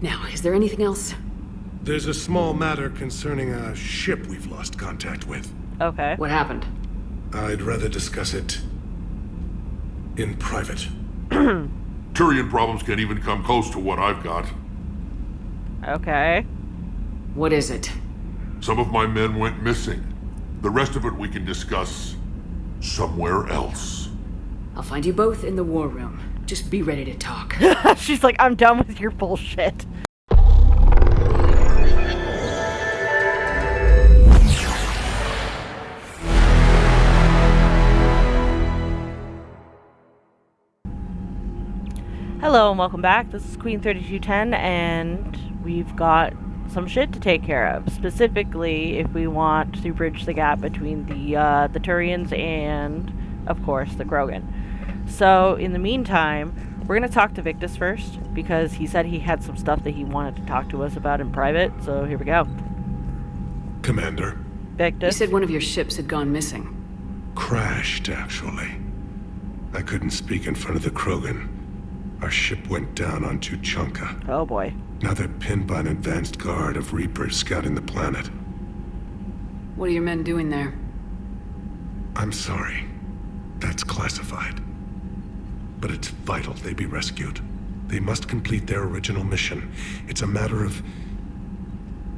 Now, is there anything else? There's a small matter concerning a ship we've lost contact with. Okay. What happened? I'd rather discuss it in private. Turian problems can't even come close to what I've got. Okay. What is it? Some of my men went missing. The rest of it we can discuss somewhere else. I'll find you both in the war room. Just be ready to talk. She's like, I'm done with your bullshit. Hello and welcome back. This is Queen 3210 and we've got some shit to take care of. Specifically, if we want to bridge the gap between the Turians and, of course, the Krogan. So, in the meantime, we're going to talk to Victus first, because he said he had some stuff that he wanted to talk to us about in private, so here we go. Commander. Victus? You said one of your ships had gone missing. Crashed, actually. I couldn't speak in front of the Krogan. Our ship went down on Tuchanka. Oh boy. Now they're pinned by an advanced guard of Reapers scouting the planet. What are your men doing there? I'm sorry. That's classified. But it's vital they be rescued. They must complete their original mission. It's a matter of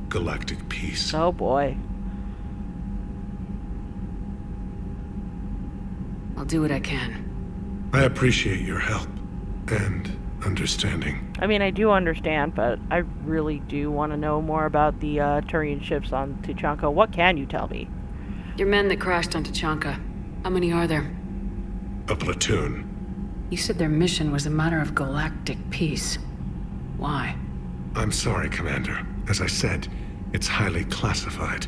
galactic peace. Oh boy. I'll do what I can. I appreciate your help and understanding. I mean, I do understand, but I really do want to know more about the Turian ships on Tuchanka. What can you tell me? Your men that crashed on Tuchanka. How many are there? A platoon. You said their mission was a matter of galactic peace. Why? I'm sorry, Commander. As I said, it's highly classified.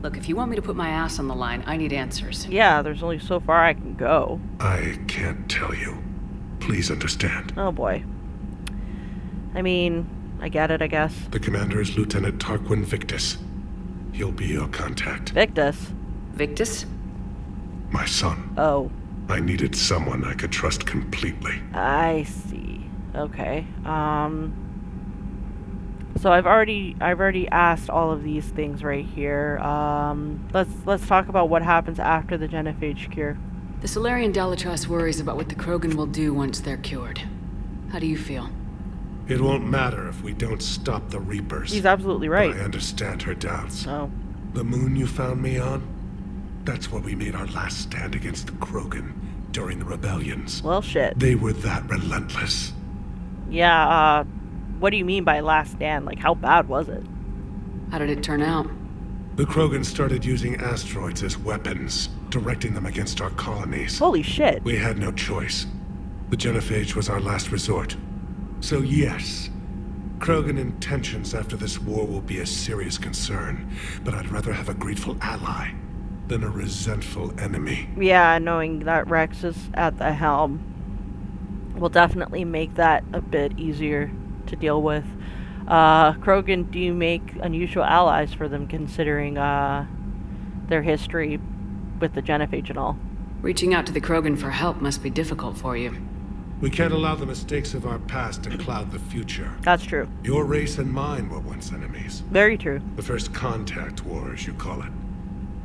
Look, if you want me to put my ass on the line, I need answers. Yeah, there's only so far I can go. I can't tell you. Please understand. Oh boy. I mean, I get it, I guess. The commander is Lieutenant Tarquin Victus. He'll be your contact. Victus? Victus? My son. Oh. I needed someone I could trust completely. I see. Okay. So I've already asked all of these things right here. Let's talk about what happens after the Genophage cure. The Solarian Dalatrass worries about what the Krogan will do once they're cured. How do you feel? It won't matter if we don't stop the Reapers. He's absolutely right. But I understand her doubts. Oh. The moon you found me on? That's where we made our last stand against the Krogan during the rebellions. Well, shit. They were that relentless. Yeah, what do you mean by last stand? Like, how bad was it? How did it turn out? The Krogan started using asteroids as weapons, directing them against our colonies. Holy shit. We had no choice. The Genophage was our last resort. So yes, Krogan intentions after this war will be a serious concern, but I'd rather have a grateful ally than a resentful enemy. Yeah, knowing that Rex is at the helm will definitely make that a bit easier to deal with. Krogan do make unusual allies for them, considering their history with the Genophage and all. Reaching out to the Krogan for help must be difficult for you. We can't allow the mistakes of our past to cloud the future. That's true. Your race and mine were once enemies. Very true. The first contact war, as you call it.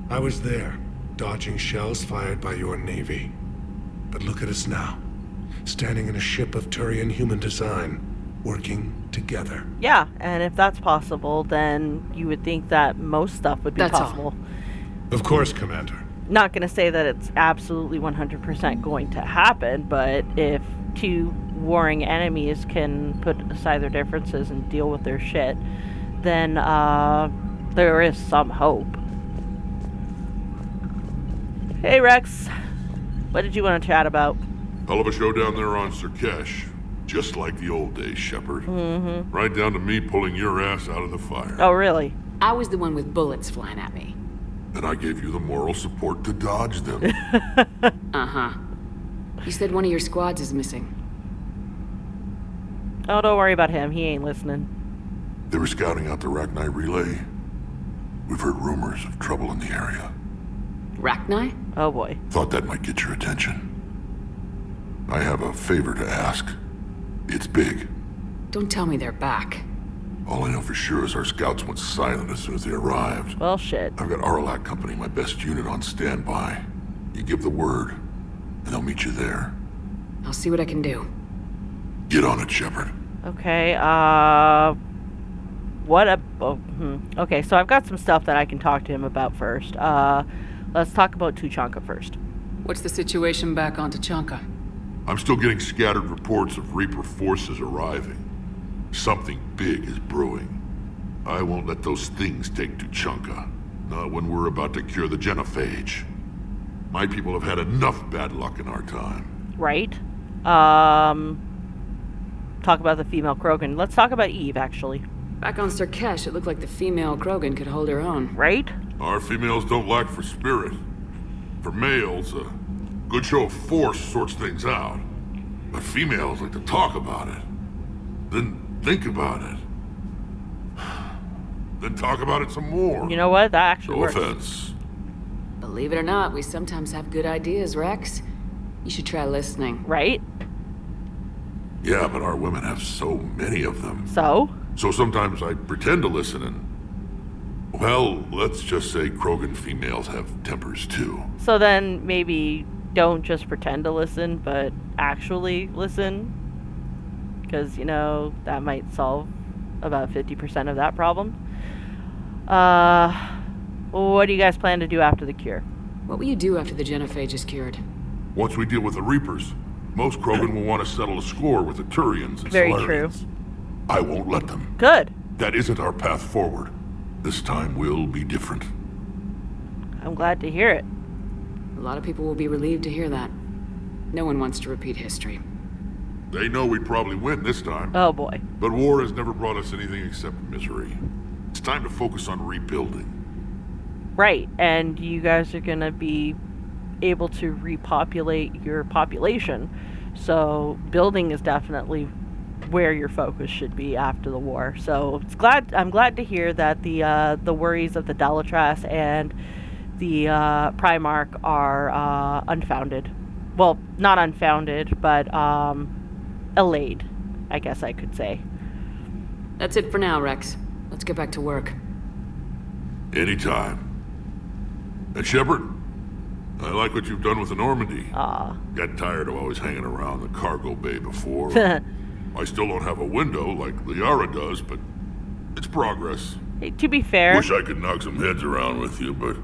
I was there, dodging shells fired by your navy. But look at us now, standing in a ship of Turian human design, working together. Yeah, and if that's possible, then you would think that most stuff would be possible. Of course, Commander. Not going to say that it's absolutely 100% going to happen, but if two warring enemies can put aside their differences and deal with their shit, then there is some hope. Hey Rex, what did you want to chat about? Hell of a show down there on Surkesh. Just like the old days, Shepard. Mm-hmm. Right down to me pulling your ass out of the fire. Oh, really? I was the one with bullets flying at me. And I gave you the moral support to dodge them. Uh-huh. You said one of your squads is missing. Oh, don't worry about him. He ain't listening. They were scouting out the Rachni relay. We've heard rumors of trouble in the area. Rachni? Oh, boy. Thought that might get your attention. I have a favor to ask. It's big. Don't tell me they're back. All I know for sure is our scouts went silent as soon as they arrived. Well, shit. I've got Aralac Company, my best unit, on standby. You give the word, and they'll meet you there. I'll see what I can do. Get on it, Shepard. Okay, Okay, so I've got some stuff that I can talk to him about first. Let's talk about Tuchanka first. What's the situation back on Tuchanka? I'm still getting scattered reports of Reaper forces arriving. Something big is brewing. I won't let those things take Tuchanka. Not when we're about to cure the Genophage. My people have had enough bad luck in our time. Right. Talk about the female Krogan. Let's talk about Eve, actually. Back on Surkesh, it looked like the female Krogan could hold her own. Right? Our females don't lack for spirit. For males, a good show of force sorts things out. But females like to talk about it. Then think about it. Then talk about it some more. You know what? That actually No works. offense. Believe it or not, we sometimes have good ideas, Rex. You should try listening. Right? Yeah, but our women have so many of them. So? So sometimes I pretend to listen and... Well, let's just say Krogan females have tempers too. So then maybe don't just pretend to listen, but actually listen. Because, you know, that might solve about 50% of that problem. What do you guys plan to do after the cure? What will you do after the Genophage is cured? Once we deal with the Reapers, most Krogan will want to settle a score with the Turians and Very Solarians. true. I won't let them. Good. That isn't our path forward. This time will be different. I'm glad to hear it. A lot of people will be relieved to hear that. No one wants to repeat history. They know we'd probably win this time. Oh boy. But war has never brought us anything except misery. It's time to focus on rebuilding. Right, and you guys are gonna be able to repopulate your population. So building is definitely where your focus should be after the war. So I'm glad to hear that the worries of the Delatras and the Primarch are unfounded. Well, not unfounded, but allayed, I guess I could say. That's it for now, Rex. Let's get back to work. Anytime. And Shepard, I like what you've done with the Normandy. Got tired of always hanging around the cargo bay before. I still don't have a window like Liara does, but it's progress. Hey, to be fair... Wish I could knock some heads around with you, but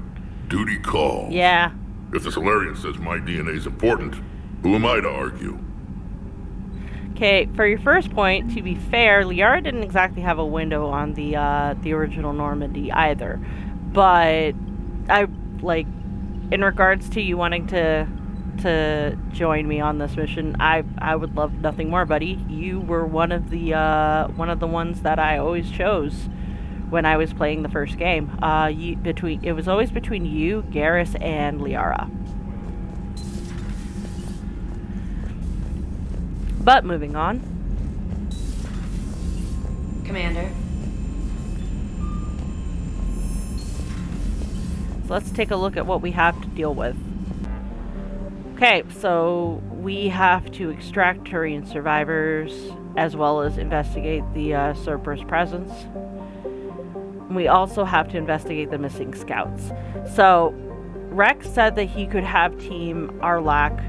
duty calls. Yeah. If the Solarian says my DNA's important, who am I to argue? Okay, for your first point, to be fair, Liara didn't exactly have a window on the original Normandy either. But I like, in regards to you wanting to join me on this mission, I would love nothing more, buddy. You were one of the ones that I always chose when I was playing the first game. It was always between you, Garrus, and Liara. But moving on. Commander. So let's take a look at what we have to deal with. Okay, so we have to extract Turian survivors, as well as investigate the Cerberus presence. We also have to investigate the missing scouts. So, Rex said that he could have Team Aralac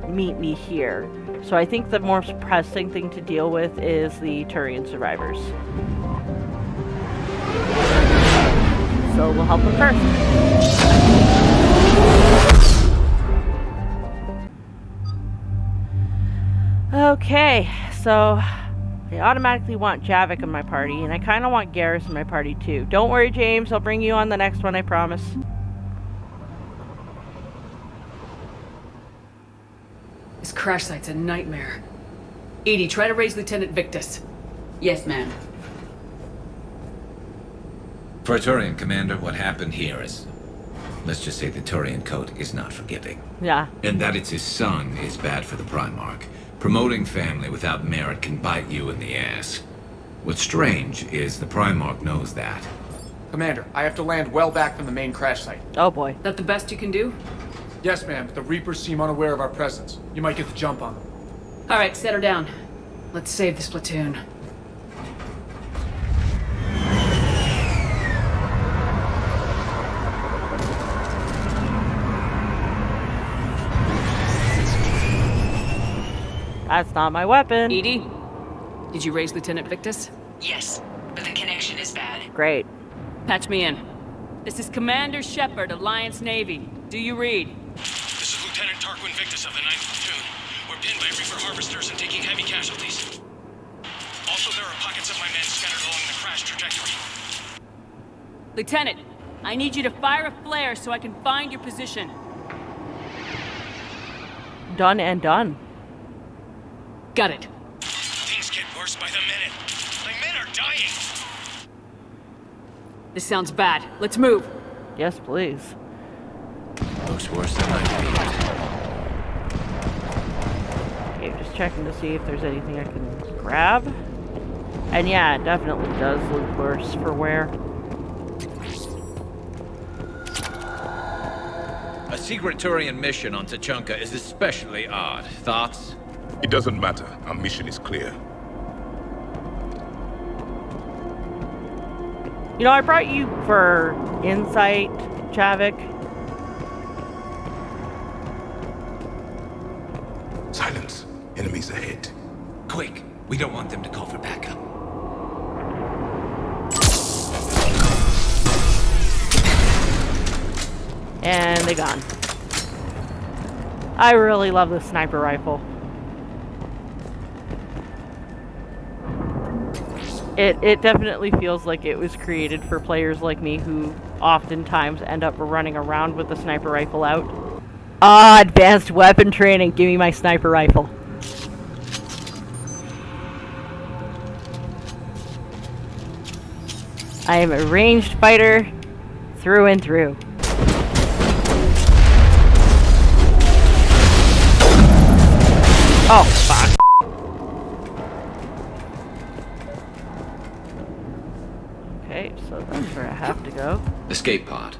meet me here. So I think the more pressing thing to deal with is the Turian survivors. So we'll help them first. Okay, so I automatically want Javik in my party, and I kind of want Garrus in my party too. Don't worry, James, I'll bring you on the next one, I promise. This crash site's a nightmare. Edie, try to raise Lieutenant Victus. Yes, ma'am. Praetorian Commander, what happened here is... Let's just say the Turian code is not forgiving. Yeah. And that it's his son is bad for the Primarch. Promoting family without merit can bite you in the ass. What's strange is the Primarch knows that. Commander, I have to land well back from the main crash site. Oh boy. That the best you can do? Yes, ma'am, but the Reapers seem unaware of our presence. You might get the jump on them. All right, set her down. Let's save this platoon. That's not my weapon. Edie, did you raise Lieutenant Victus? Yes, but the connection is bad. Great. Patch me in. This is Commander Shepard, Alliance Navy. Do you read? This is Lieutenant Tarquin Victus of the 9th Platoon. We're pinned by Reaper harvesters and taking heavy casualties. Also, there are pockets of my men scattered along the crash trajectory. Lieutenant, I need you to fire a flare so I can find your position. Done and done. Got it. Things get worse by the minute. My men are dying! This sounds bad. Let's move. Yes, please. Looks worse than I feared. Okay, just checking to see if there's anything I can grab. And yeah, it definitely does look worse for wear. A secret Turian mission on Tuchanka is especially odd. Thoughts? It doesn't matter. Our mission is clear. You know, I brought you for insight, Chavik. Silence. Enemies ahead. Quick! We don't want them to call for backup. And they gone. I really love this sniper rifle. It definitely feels like it was created for players like me who oftentimes end up running around with the sniper rifle out. Ah, advanced weapon training. Give me my sniper rifle. I am a ranged fighter through and through. Oh, fuck. Okay, so that's where I have to go. Escape pod.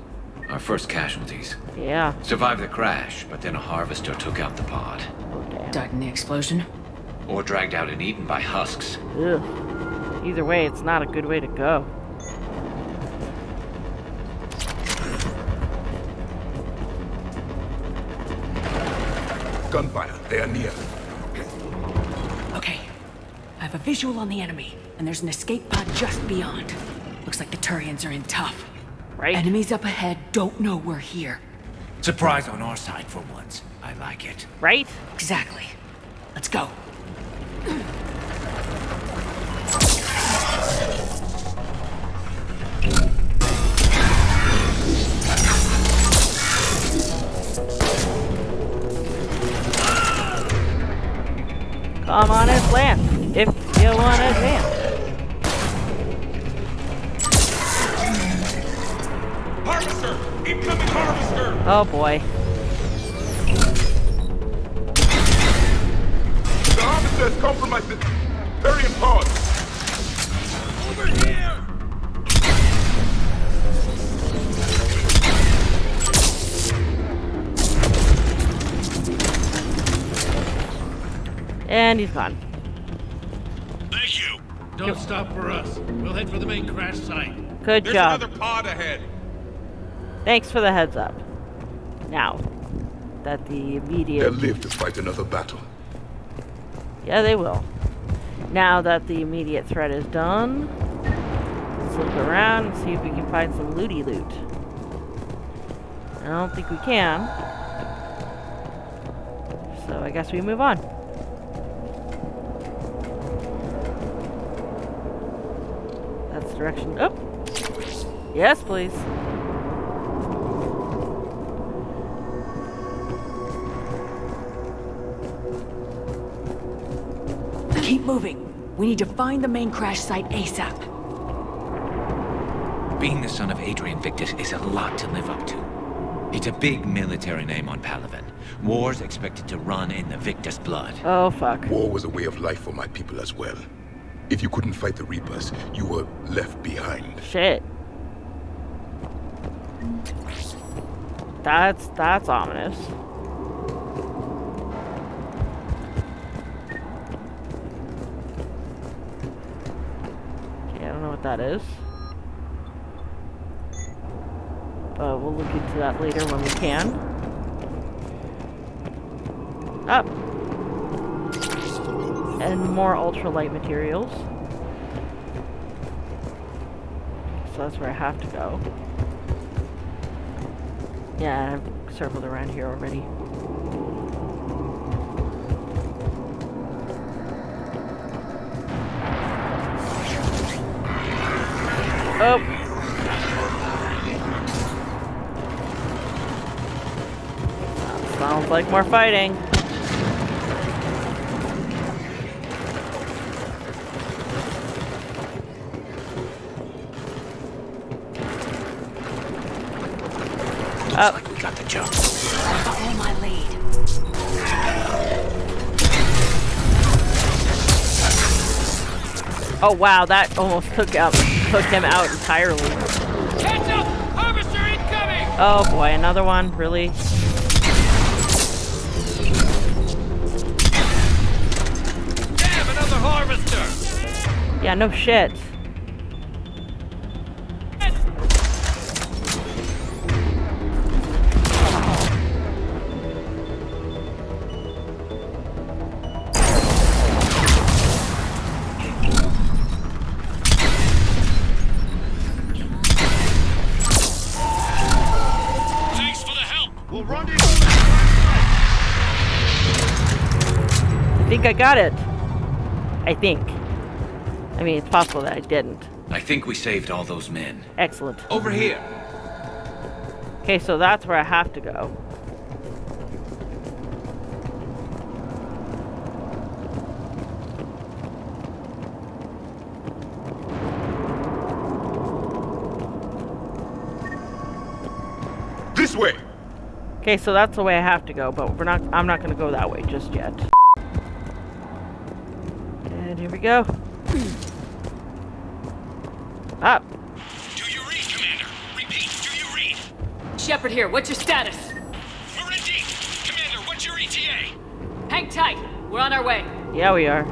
Our first casualties. Yeah. Survived the crash, but then a harvester took out the pod. Oh, damn. Died in the explosion. Or dragged out and eaten by husks. Ugh. Either way, it's not a good way to go. Gunfire. They are near. Okay. I have a visual on the enemy, and there's an escape pod just beyond. Looks like the Turians are in tough. Right? Enemies up ahead don't know we're here. Surprise on our side for once. I like it. Right? Exactly. Let's go. Come on and land if you want to advance. Harvester! Incoming harvester! Oh boy. The harvester has compromised the Turian pod. Over here! And he's gone. Thank you! Don't stop for us. We'll head for the main crash site. Good There's job. another pod ahead! Thanks for the heads up. Now, that the immediate... They'll live to fight another battle. Yeah, they will. Now that the immediate threat is done, let's look around and see if we can find some looty loot. I don't think we can. So I guess we move on. That's the direction. Oh! Yes, please. Keep moving. We need to find the main crash site ASAP. Being the son of Adrian Victus is a lot to live up to. It's a big military name on Palaven. War's expected to run in the Victus blood. Oh, fuck. War was a way of life for my people as well. If you couldn't fight the Reapers, you were left behind. Shit. That's ominous. that is. But we'll look into that later when we can. Up! And more ultralight materials. So that's where I have to go. Yeah, I've circled around here already. Oh! Sounds like more fighting. Looks like we got the jump. Follow my lead. Oh wow, that almost took him out entirely. Catch up! Harvester incoming! Oh boy, another one, really? Damn, another harvester! Yeah, no shit. I got it. I think. I mean, it's possible that I didn't. I think we saved all those men. Excellent. Over here. Okay, so that's where I have to go. This way. Okay, so that's the way I have to go, but I'm not going to go that way just yet. And here we go. Up. Do you read, Commander? Repeat, do you read? Shepard here, what's your status? We're in deep. Commander, what's your ETA? Hang tight, we're on our way. Yeah, we are.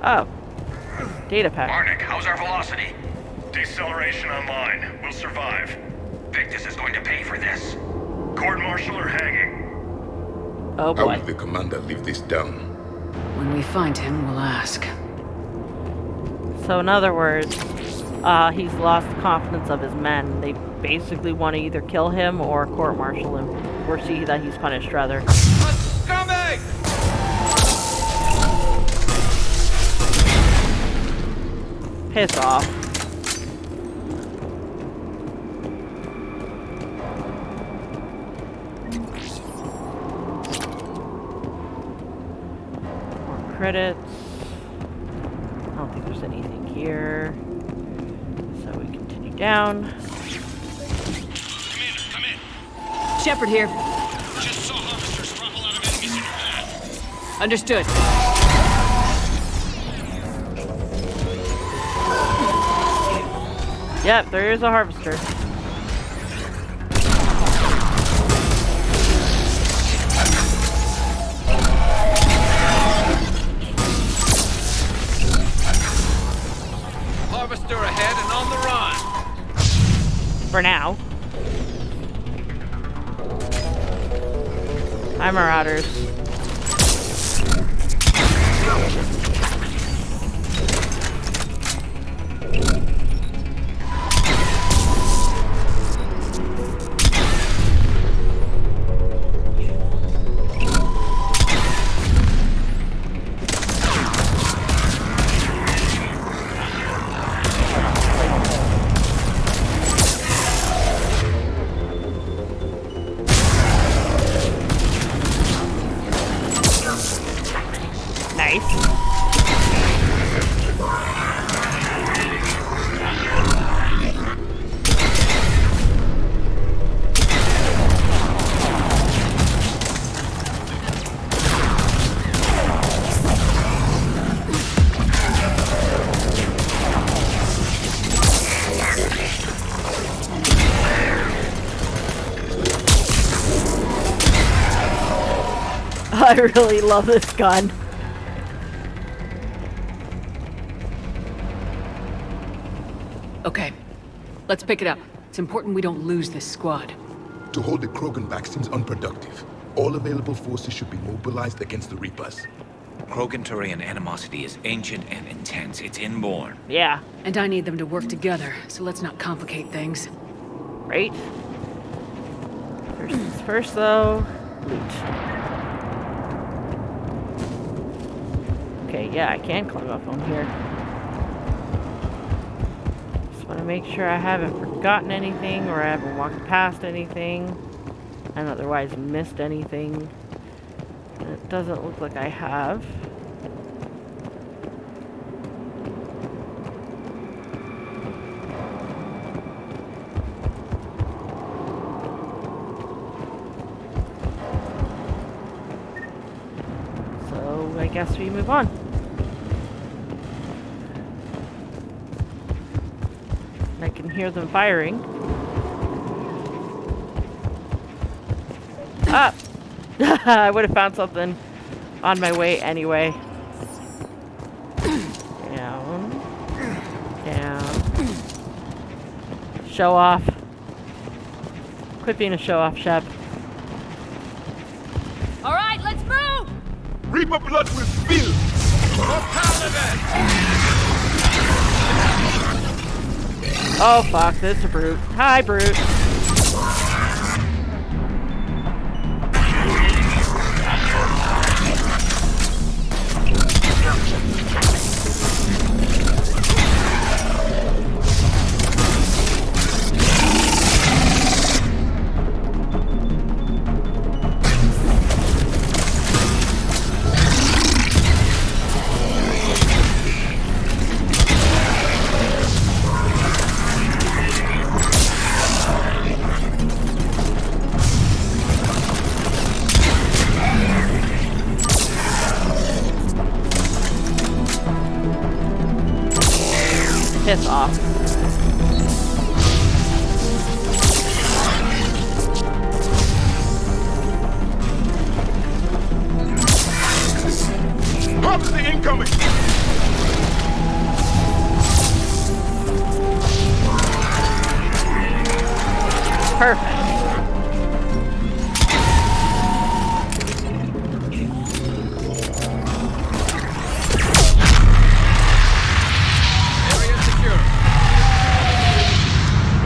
Oh. Data pack. Marnik, how's our velocity? Deceleration online. We'll survive. Victus is going to pay for this. Court-martial or hanging? Oh How boy. will the commander leave this down? When we find him, we'll ask. So in other words, he's lost confidence of his men. They basically want to either kill him or court-martial him, or see that he's punished, rather. Coming! Piss off. More credits. I don't think there's anything here. So we continue down. Commander, come in. Shepard here. Just saw harvesters drop a lot of enemies in your path. Understood. Yep, there is a harvester. Harvester ahead and on the run. For now. Hi, Marauders. I really love this gun. Okay. Let's pick it up. It's important we don't lose this squad. To hold the Krogan back seems unproductive. All available forces should be mobilized against the Reapers. Krogan-Turian animosity is ancient and intense. It's inborn. Yeah. And I need them to work together, so let's not complicate things. Right? First things first, though. Loot. Okay, yeah, I can climb up on here. Just want to make sure I haven't forgotten anything or I haven't walked past anything and otherwise missed anything. And it doesn't look like I have. So I guess we move on. I can hear them firing. Up! I would have found something on my way anyway. Down. Down. Show off. Quit being a show off, Shep. Alright, let's move! Reaper blood will spill! Oh fuck, this is a brute. Hi, brute. Piss off. Up to the incoming! Perfect.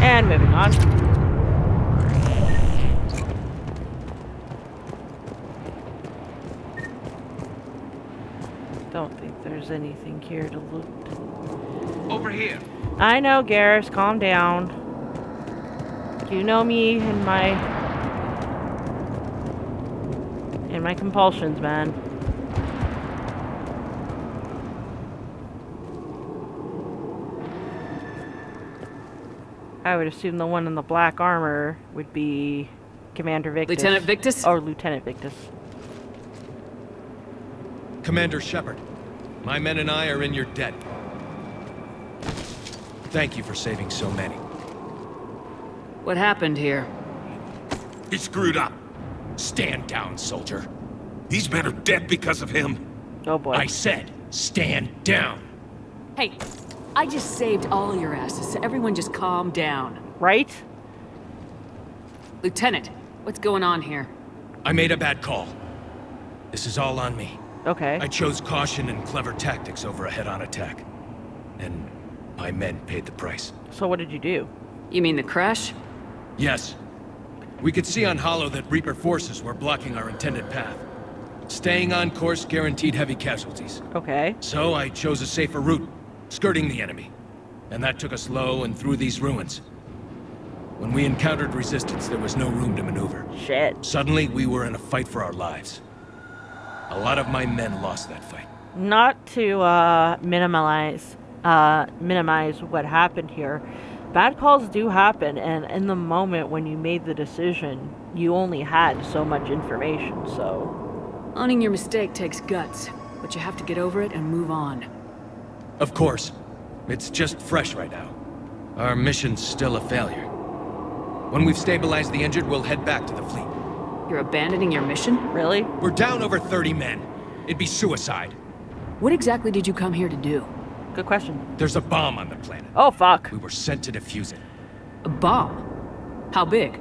And moving on. Don't think there's anything here to loot. Over here. I know, Garrus, calm down. You know me and my compulsions, man. I would assume the one in the black armor would be Commander Victus. Lieutenant Victus? Or Lieutenant Victus. Commander Shepard, my men and I are in your debt. Thank you for saving so many. What happened here? He screwed up. Stand down, soldier. These men are dead because of him. Oh boy. I said, stand down. Hey, I just saved all your asses, so everyone just calm down. Right? Lieutenant, what's going on here? I made a bad call. This is all on me. Okay. I chose caution and clever tactics over a head-on attack. And my men paid the price. So what did you do? You mean the crash? Yes. We could see on Hollow that Reaper forces were blocking our intended path. Staying on course guaranteed heavy casualties. Okay. So I chose a safer route, skirting the enemy. And that took us low and through these ruins. When we encountered resistance, there was no room to maneuver. Shit. Suddenly, we were in a fight for our lives. A lot of my men lost that fight. Not to minimize what happened here. Bad calls do happen, and in the moment when you made the decision, you only had so much information, so... Owning your mistake takes guts, but you have to get over it and move on. Of course. It's just fresh right now. Our mission's still a failure. When we've stabilized the injured, we'll head back to the fleet. You're abandoning your mission? Really? We're down over 30 men. It'd be suicide. What exactly did you come here to do? Good question. There's a bomb on the planet. Oh, fuck. We were sent to defuse it. A bomb? How big?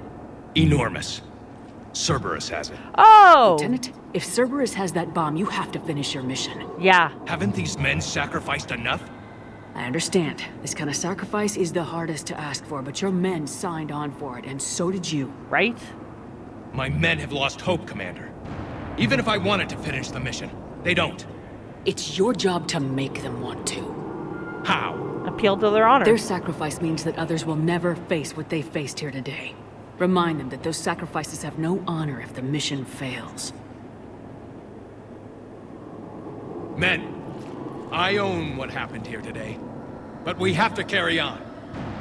Enormous. Cerberus has it. Oh! Lieutenant, if Cerberus has that bomb, you have to finish your mission. Yeah. Haven't these men sacrificed enough? I understand. This kind of sacrifice is the hardest to ask for, but your men signed on for it, and so did you. Right? My men have lost hope, Commander. Even if I wanted to finish the mission, they don't. It's your job to make them want to. How? Appeal to their honor. Their sacrifice means that others will never face what they faced here today. Remind them that those sacrifices have no honor if the mission fails. Men, I own what happened here today. But we have to carry on.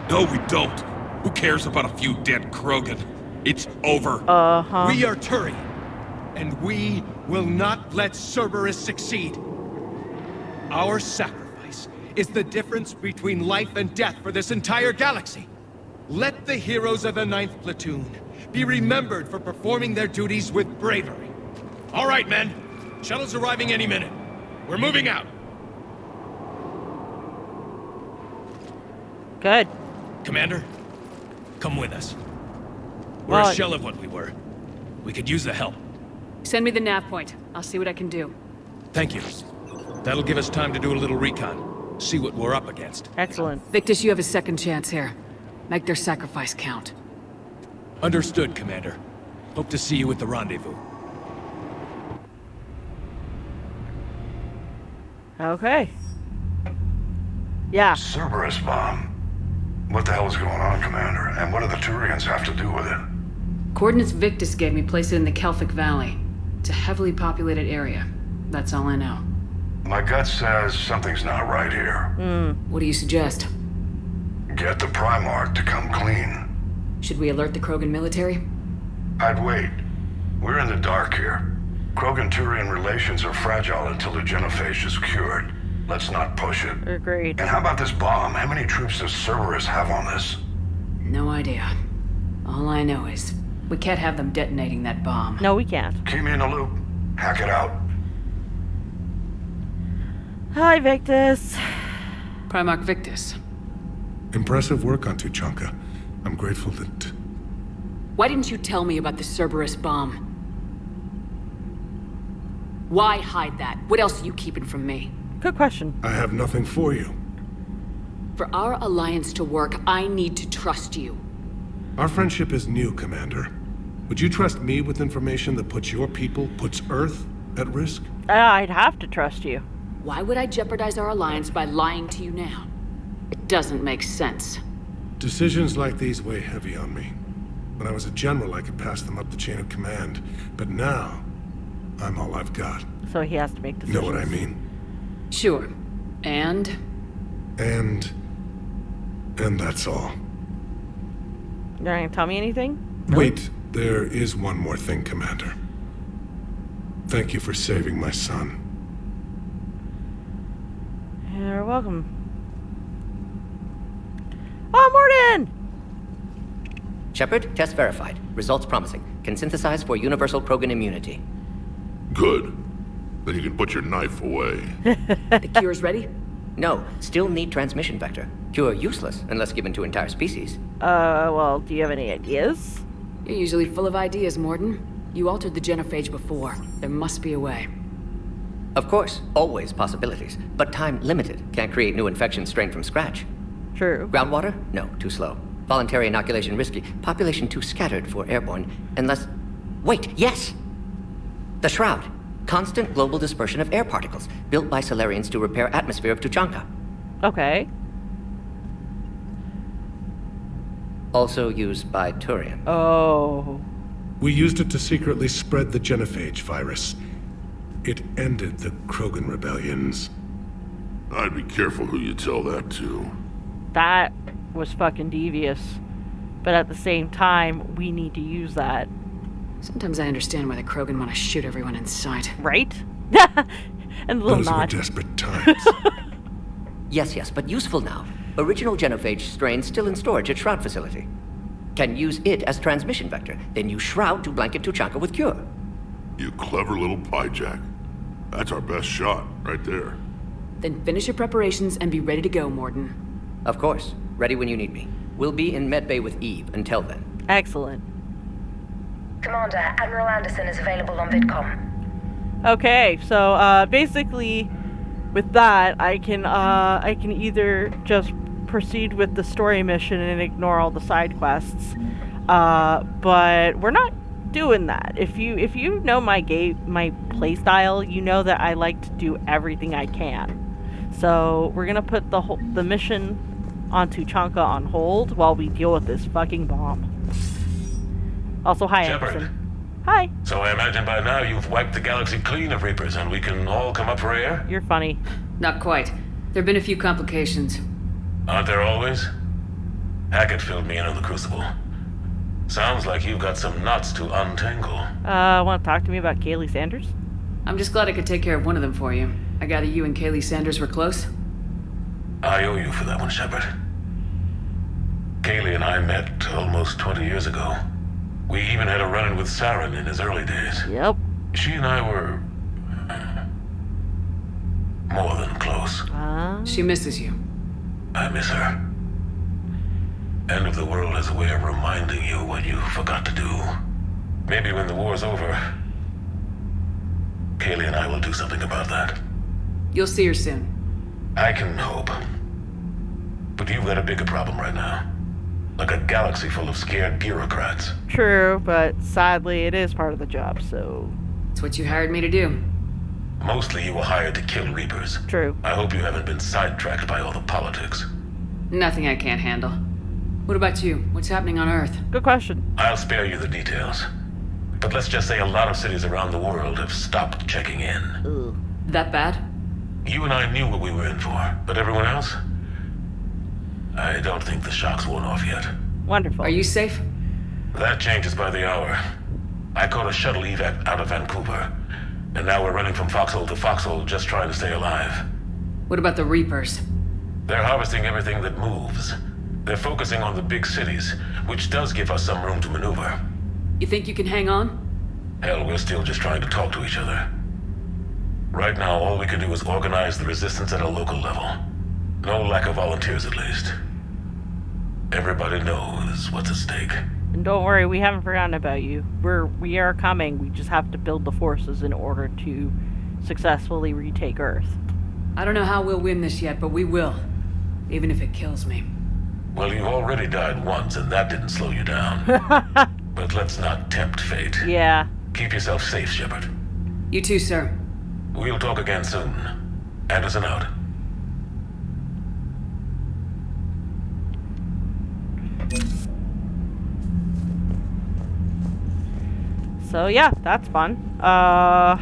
No, we don't. Who cares about a few dead Krogan? It's over. Uh-huh. We are Turian, and we will not let Cerberus succeed. Our sacrifice is the difference between life and death for this entire galaxy. Let the heroes of the 9th Platoon be remembered for performing their duties with bravery. All right, men. Shuttle's arriving any minute. We're moving out. Good. Commander, come with us. We're Well, a shell of what we were. We could use the help. Send me the nav point. I'll see what I can do. Thank you. That'll give us time to do a little recon. See what we're up against. Excellent. Victus, you have a second chance here. Make their sacrifice count. Understood, Commander. Hope to see you at the rendezvous. Okay. Yeah. Cerberus bomb. What the hell is going on, Commander? And what do the Turians have to do with it? Coordinates Victus gave me place it in the Kelphic Valley. It's a heavily populated area. That's all I know. My gut says something's not right here. What do you suggest? Get the Primarch to come clean. Should we alert the Krogan military? I'd wait. We're in the dark here. Krogan-Turian relations are fragile until the Genophage is cured. Let's not push it. Agreed. And how about this bomb? How many troops does Cerberus have on this? No idea. All I know is we can't have them detonating that bomb. No, we can't. Keep me in the loop. Hack it out. Hi, Victus. Primarch Victus. Impressive work on Tuchanka. I'm grateful that... Why didn't you tell me about the Cerberus bomb? Why hide that? What else are you keeping from me? Good question. I have nothing for you. For our alliance to work, I need to trust you. Our friendship is new, Commander. Would you trust me with information that puts your people, puts Earth, at risk? I'd have to trust you. Why would I jeopardize our alliance by lying to you now? It doesn't make sense. Decisions like these weigh heavy on me. When I was a general, I could pass them up the chain of command. But now, I'm all I've got. So he has to make decisions. Know what I mean? Sure. And And that's all. You're not gonna tell me anything? Wait, there is one more thing, Commander. Thank you for saving my son. You're welcome. Oh, Morton! Shepard, test verified. Results promising. Can synthesize for universal Krogan immunity. Good. Then you can put your knife away. the cure's ready? No, still need transmission vector. Cure useless unless given to entire species. Well, do you have any ideas? You're usually full of ideas, Morton. You altered the Genophage before. There must be a way. Of course, always possibilities, but time limited. Can't create new infections strained from scratch. True. Groundwater? No, too slow. Voluntary inoculation risky. Population too scattered for airborne. Unless... Wait, yes! The Shroud. Constant global dispersion of air particles, built by Solarians to repair atmosphere of Tuchanka. Okay. Also used by Turian. Oh. We used it to secretly spread the Genophage virus. It ended the Krogan rebellions. I'd be careful who you tell that to. That was fucking devious. But at the same time, we need to use that. Sometimes I understand why the Krogan want to shoot everyone in sight. Right? And a little Those were nod. desperate times. Yes, but useful now. Original Genophage strain still in storage at Shroud facility. Can use it as transmission vector, then use Shroud to blanket Tuchanka with cure. You clever little piejack. That's our best shot, right there. Then finish your preparations and be ready to go, Morden. Of course. Ready when you need me. We'll be in medbay with Eve until then. Excellent. Commander, Admiral Anderson is available on VidCom. Okay, so basically, with that, I can either just proceed with the story mission and ignore all the side quests, but we're not doing that. If you know my play style, you know that I like to do everything I can. So we're gonna put the mission on Tuchanka on hold while we deal with this fucking bomb. Also, hi, Shepard. Anderson. Hi. So I imagine by now you've wiped the galaxy clean of Reapers and we can all come up for air? You're funny. Not quite. There've been a few complications. Aren't there always? Hackett filled me in on the Crucible. Sounds like you've got some knots to untangle. Want to talk to me about Kaylee Sanders? I'm just glad I could take care of one of them for you. I gather you and Kaylee Sanders were close? I owe you for that one, Shepard. Kaylee and I met almost 20 years ago. We even had a run-in with Saren in his early days. Yep. She and I were... more than close. She misses you. I miss her. End of the world has a way of reminding you what you forgot to do. Maybe when the war's over, Kaylee and I will do something about that. You'll see her soon. I can hope. But you've got a bigger problem right now. Like a galaxy full of scared bureaucrats. True, but sadly it is part of the job, so... It's what you hired me to do. Mostly you were hired to kill Reapers. True. I hope you haven't been sidetracked by all the politics. Nothing I can't handle. What about you? What's happening on Earth? Good question. I'll spare you the details. But let's just say a lot of cities around the world have stopped checking in. Ugh. That bad? You and I knew what we were in for, but everyone else? I don't think the shock's worn off yet. Wonderful. Are you safe? That changes by the hour. I caught a shuttle evac out of Vancouver, and now we're running from foxhole to foxhole just trying to stay alive. What about the Reapers? They're harvesting everything that moves. They're focusing on the big cities, which does give us some room to maneuver. You think you can hang on? Hell, we're still just trying to talk to each other. Right now, all we can do is organize the resistance at a local level. No lack of volunteers, at least. Everybody knows what's at stake. And don't worry, we haven't forgotten about you. We are coming. We just have to build the forces in order to successfully retake Earth. I don't know how we'll win this yet, but we will. Even if it kills me. Well, you already died once, and that didn't slow you down. But let's not tempt fate. Yeah. Keep yourself safe, Shepard. You too, sir. We'll talk again soon. Anderson out. So yeah, that's fun. Now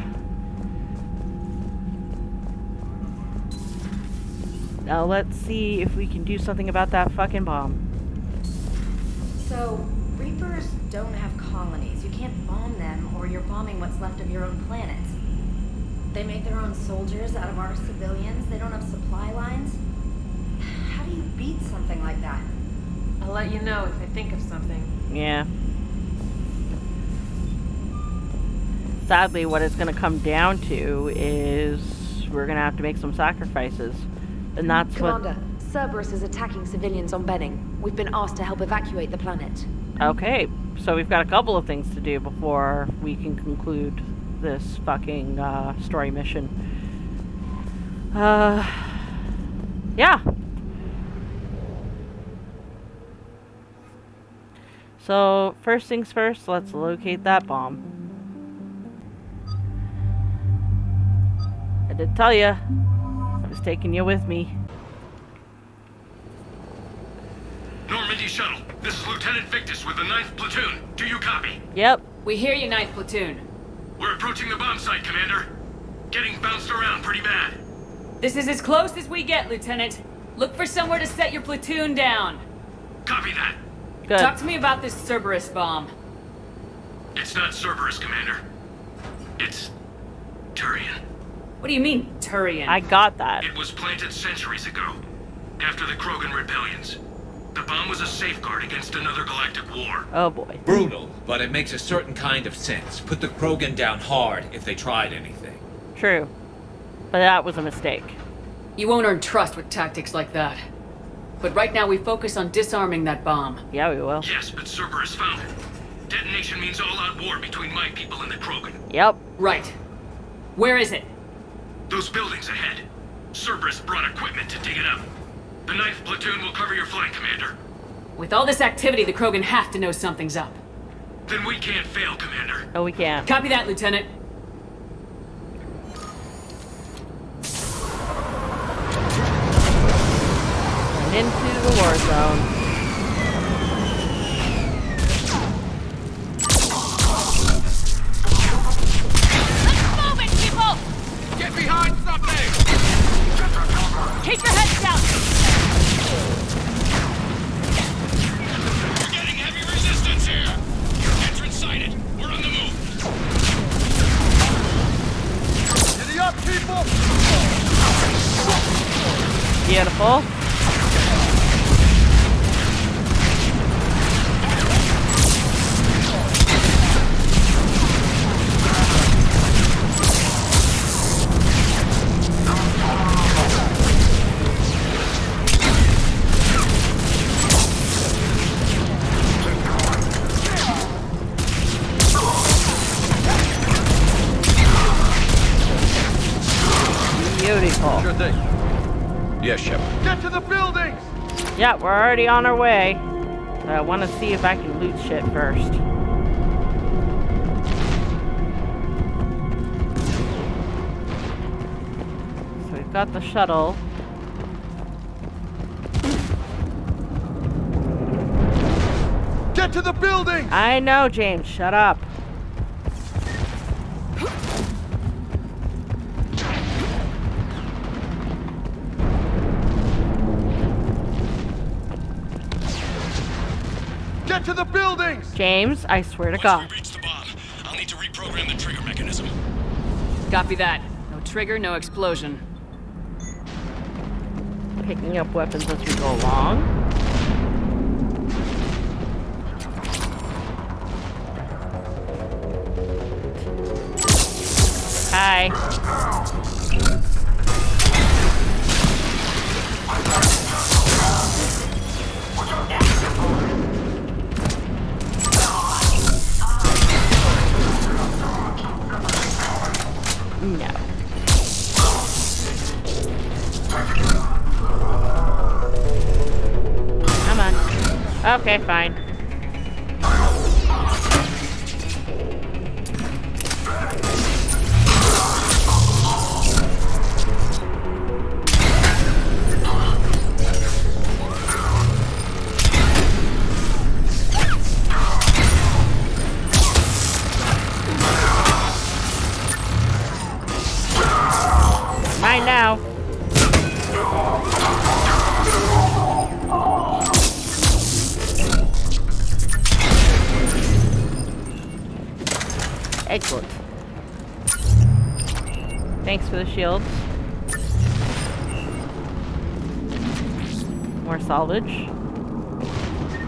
let's see if we can do something about that fucking bomb. So, Reapers don't have colonies. You can't bomb them, or you're bombing what's left of your own planet. They make their own soldiers out of our civilians. They don't have supply lines. How do you beat something like that? I'll let you know if I think of something. Yeah. Sadly, what it's going to come down to is we're going to have to make some sacrifices. And that's Commander, Cerberus is attacking civilians on Benning. We've been asked to help evacuate the planet. Okay, so we've got a couple of things to do before we can conclude this fucking story mission. Yeah. So, first things first, let's locate that bomb. I did tell you, I was taking you with me. Normandy Shuttle, this is Lieutenant Victus with the 9th Platoon. Do you copy? Yep. We hear you, 9th Platoon. We're approaching the bomb site, Commander. Getting bounced around pretty bad. This is as close as we get, Lieutenant. Look for somewhere to set your platoon down. Copy that. Good. Talk to me about this Cerberus bomb. It's not Cerberus, Commander. It's Turian. What do you mean, Turian? I got that. It was planted centuries ago, after the Krogan rebellions. The bomb was a safeguard against another galactic war. Oh boy. Brutal, but it makes a certain kind of sense. Put the Krogan down hard if they tried anything. True. But that was a mistake. You won't earn trust with tactics like that. But right now we focus on disarming that bomb. Yeah, we will. Yes, but Cerberus found it. Detonation means all-out war between my people and the Krogan. Yep. Right. Where is it? Those buildings ahead. Cerberus brought equipment to dig it up. The 9th platoon will cover your flank, Commander. With all this activity, the Krogan have to know something's up. Then we can't fail, Commander. No, we can't. Copy that, Lieutenant. And into the war zone. Get behind something! Keep your heads down! We're getting heavy resistance here! Entrance sighted. We're on the move. Giddy up, people! Beautiful. Beautiful. Sure thing. Yes, Shepard. Get to the buildings! Yeah, we're already on our way. But I want to see if I can loot shit first. So we've got the shuttle. Get to the buildings! I know, James. Shut up. Get to the buildings! James, I swear to Once God. we reach the bomb, I'll need to reprogram the trigger mechanism. Copy that. No trigger, no explosion. Picking up weapons as we go along. Hi. No. Come on. Okay, fine. Mine now. Excellent. Thanks for the shields. More salvage.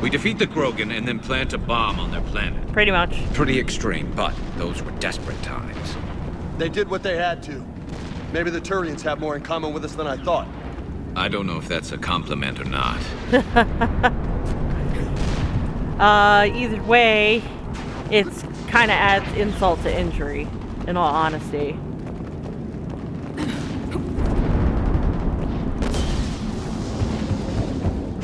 We defeat the Krogan and then plant a bomb on their planet. Pretty much. Pretty extreme, but those were desperate times. They did what they had to. Maybe the Turians have more in common with us than I thought. I don't know if that's a compliment or not. Either way, it's kind of adds insult to injury, in all honesty.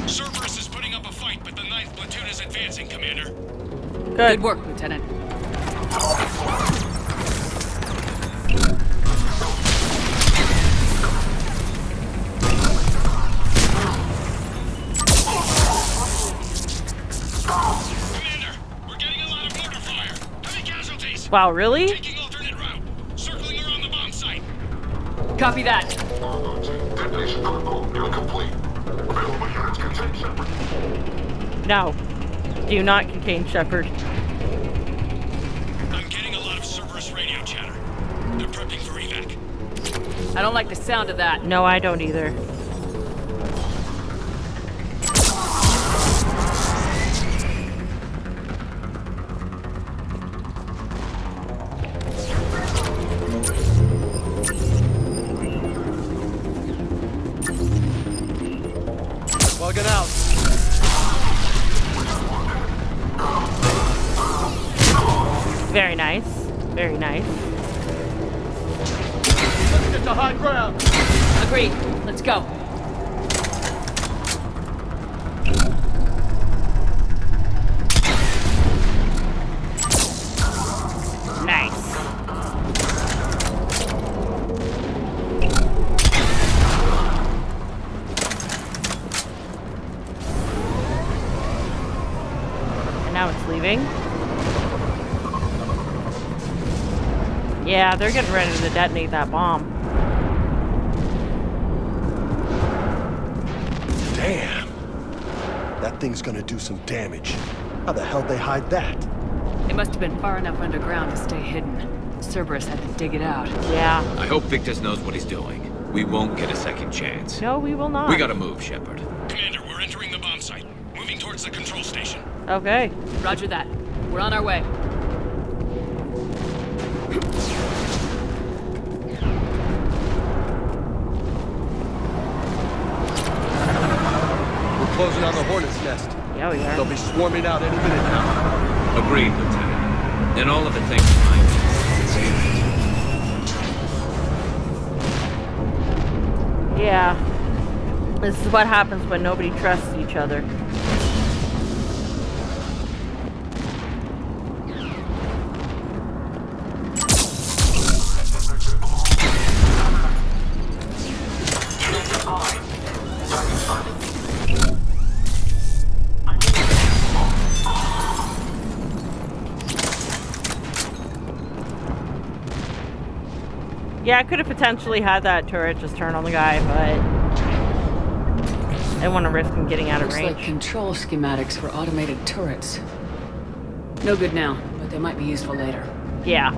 Cerberus is putting up a fight, but the 9th platoon is advancing, Commander. Good work, Lieutenant. Wow, really? Taking alternate route. Circling around the bomb site. Copy that. Detonation protocol nearly complete. Available units contain Shepard. No. Do not contain Shepard. I'm getting a lot of Cerberus radio chatter. They're prepping for evac. I don't like the sound of that. No, I don't either. Krogan out. Very nice. Very nice. Let's get to high ground. Agreed. Let's go. Nice. And now it's leaving. Yeah, they're getting ready to detonate that bomb. Damn. That thing's gonna do some damage. How the hell they hide that? It must have been far enough underground to stay hidden. Cerberus had to dig it out. Yeah. I hope Victus knows what he's doing. We won't get a second chance. No, we will not. We gotta move, Shepard. Commander, we're entering the bomb site. Moving towards the control station. Okay. Roger that. We're on our way. We're closing on the Hornet's nest. Yeah, we are. They'll be swarming out any minute now. Agreed, Lieutenant. And all of the things behind it. Yeah. This is what happens when nobody trusts each other. Yeah, I could have potentially had that turret just turn on the guy, but I didn't want to risk him getting out of range. Looks like control schematics for automated turrets. No good now, but they might be useful later. Yeah.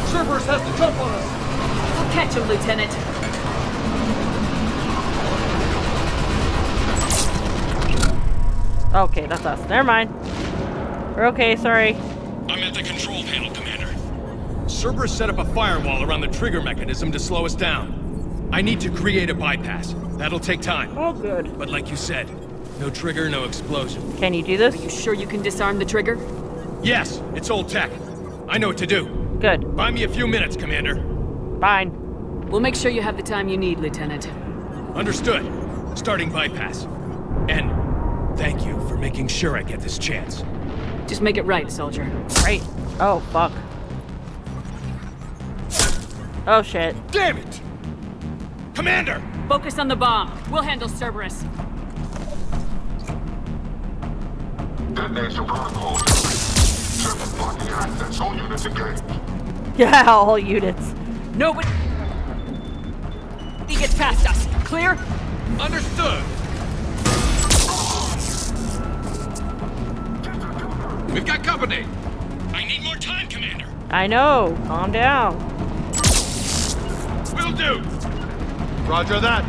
Cerberus has to jump on us! We'll catch him, Lieutenant. Okay, that's us. Never mind. We're okay, sorry. I'm at the control panel, Commander. Cerberus set up a firewall around the trigger mechanism to slow us down. I need to create a bypass. That'll take time. Oh, good. But like you said, no trigger, no explosion. Can you do this? Are you sure you can disarm the trigger? Yes, it's old tech. I know what to do. Good. Buy me a few minutes, Commander. Fine. We'll make sure you have the time you need, Lieutenant. Understood. Starting bypass. And thank you for making sure I get this chance. Just make it right, soldier. Right. Oh, fuck. Oh, shit. Damn it! Commander! Focus on the bomb. We'll handle Cerberus. Detonation protocol. Shepard blocking access. All units engaged. Yeah, all units. Nobody gets past us. Clear? Understood. We've got company. I need more time, Commander. I know. Calm down. Will do. Roger that.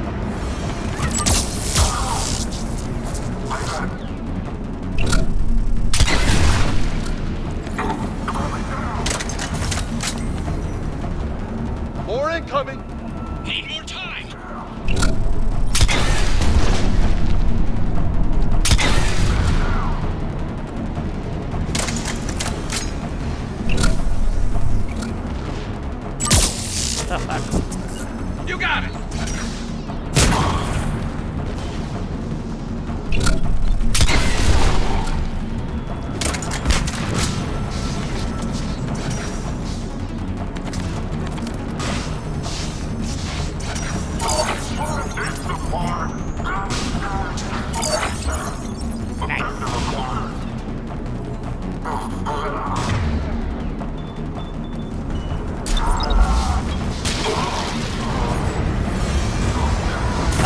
More incoming. Need more time. Oh, fuck. You got it.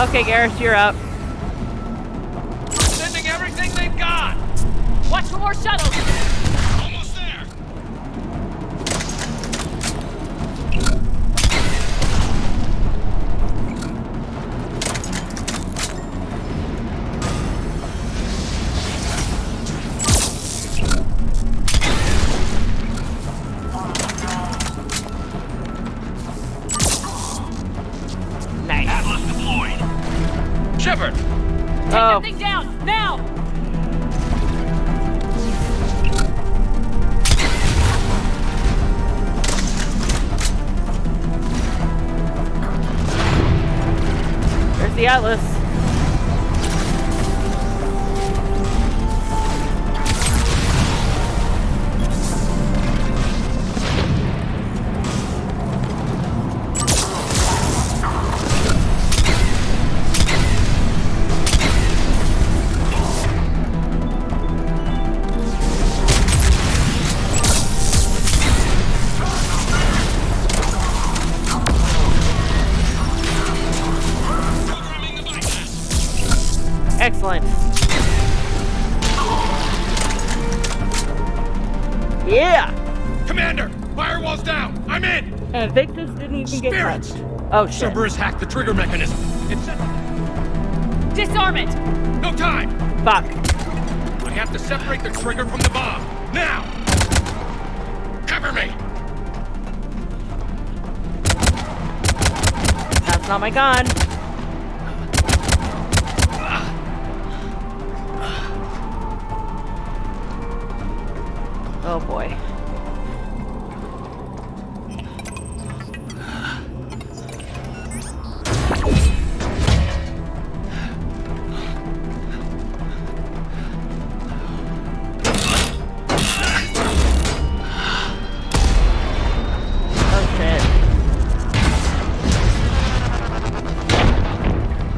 Okay, Garrus, you're up. Sending everything they've got. Watch for more shuttles. Almost there. Nice. Atlas deployed. Shepard, that thing down, now! There's the Atlas. Excellent. Yeah! Commander! Firewall's down! I'm in! And Victus didn't even get Spirits! touched. Oh shit. Cerberus hacked the trigger mechanism. It's Disarm it! no time! Fuck. I have to separate the trigger from the bomb. Now! Cover me! That's not my gun. Oh boy. Oh shit.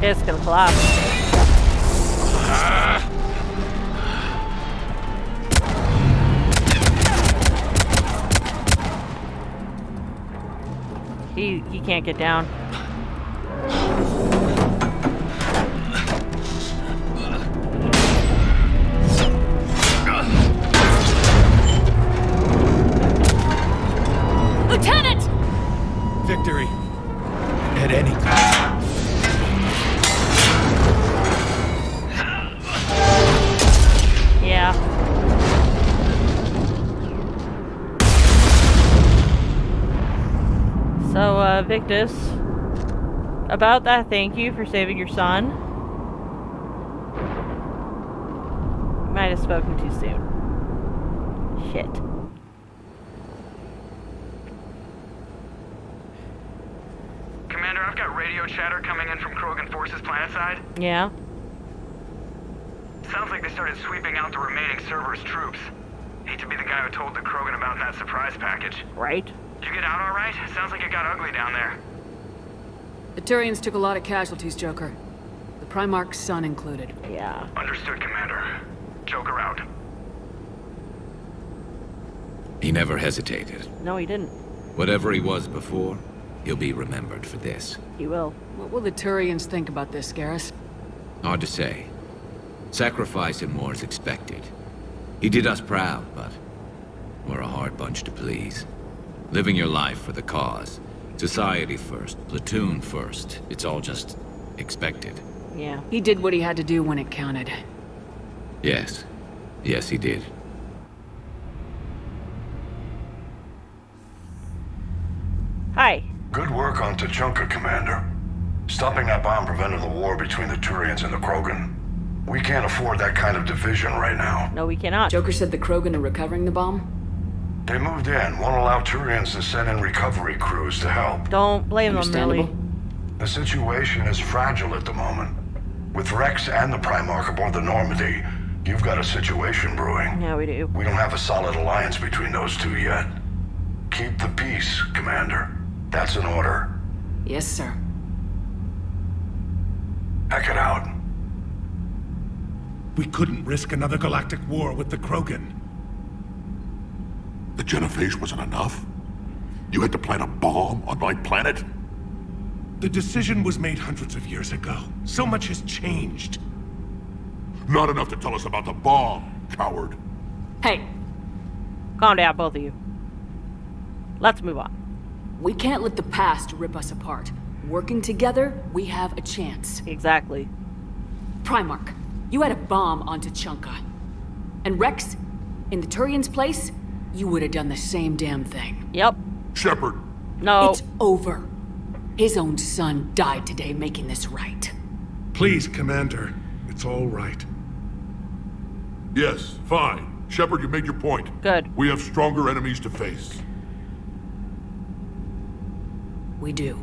It's gonna collapse. He can't get down. Lieutenant! Victory. At any cost. Yeah. So, Victus, about that thank you for saving your son. Might have spoken too soon. Shit. Commander, I've got radio chatter coming in from Krogan forces planetside. Yeah. Sounds like they started sweeping out the remaining Cerberus troops. Hate to be the guy who told the Krogan about that surprise package. Right. Did you get out all right? Sounds like it got ugly down there. The Turians took a lot of casualties, Joker. The Primarch's son included. Yeah. Understood, Commander. Joker out. He never hesitated. No, he didn't. Whatever he was before, he'll be remembered for this. He will. What will the Turians think about this, Garrus? Hard to say. Sacrifice and more is expected. He did us proud, but we're a hard bunch to please. Living your life for the cause. Society first, platoon first. It's all just expected. Yeah. He did what he had to do when it counted. Yes. Yes, he did. Hi. Good work on Tuchanka, Commander. Stopping that bomb prevented the war between the Turians and the Krogan. We can't afford that kind of division right now. No, we cannot. Joker said the Krogan are recovering the bomb? They moved in, won't allow Turians to send in recovery crews to help. Don't blame them, really. The situation is fragile at the moment. With Rex and the Primarch aboard the Normandy, you've got a situation brewing. Yeah, we do. We don't have a solid alliance between those two yet. Keep the peace, Commander. That's an order. Yes, sir. Heck it out. We couldn't risk another galactic war with the Krogan. The Genophage wasn't enough? You had to plant a bomb on my planet? The decision was made hundreds of years ago. So much has changed. Not enough to tell us about the bomb, coward. Hey. Calm down, both of you. Let's move on. We can't let the past rip us apart. Working together, we have a chance. Exactly. Primarch, you had a bomb on Tuchanka. And Rex, in the Turians' place, you would have done the same damn thing. Yep. Shepard. No. It's over. His own son died today making this right. Please, Commander. It's all right. Yes, fine. Shepard, you made your point. Good. We have stronger enemies to face. We do.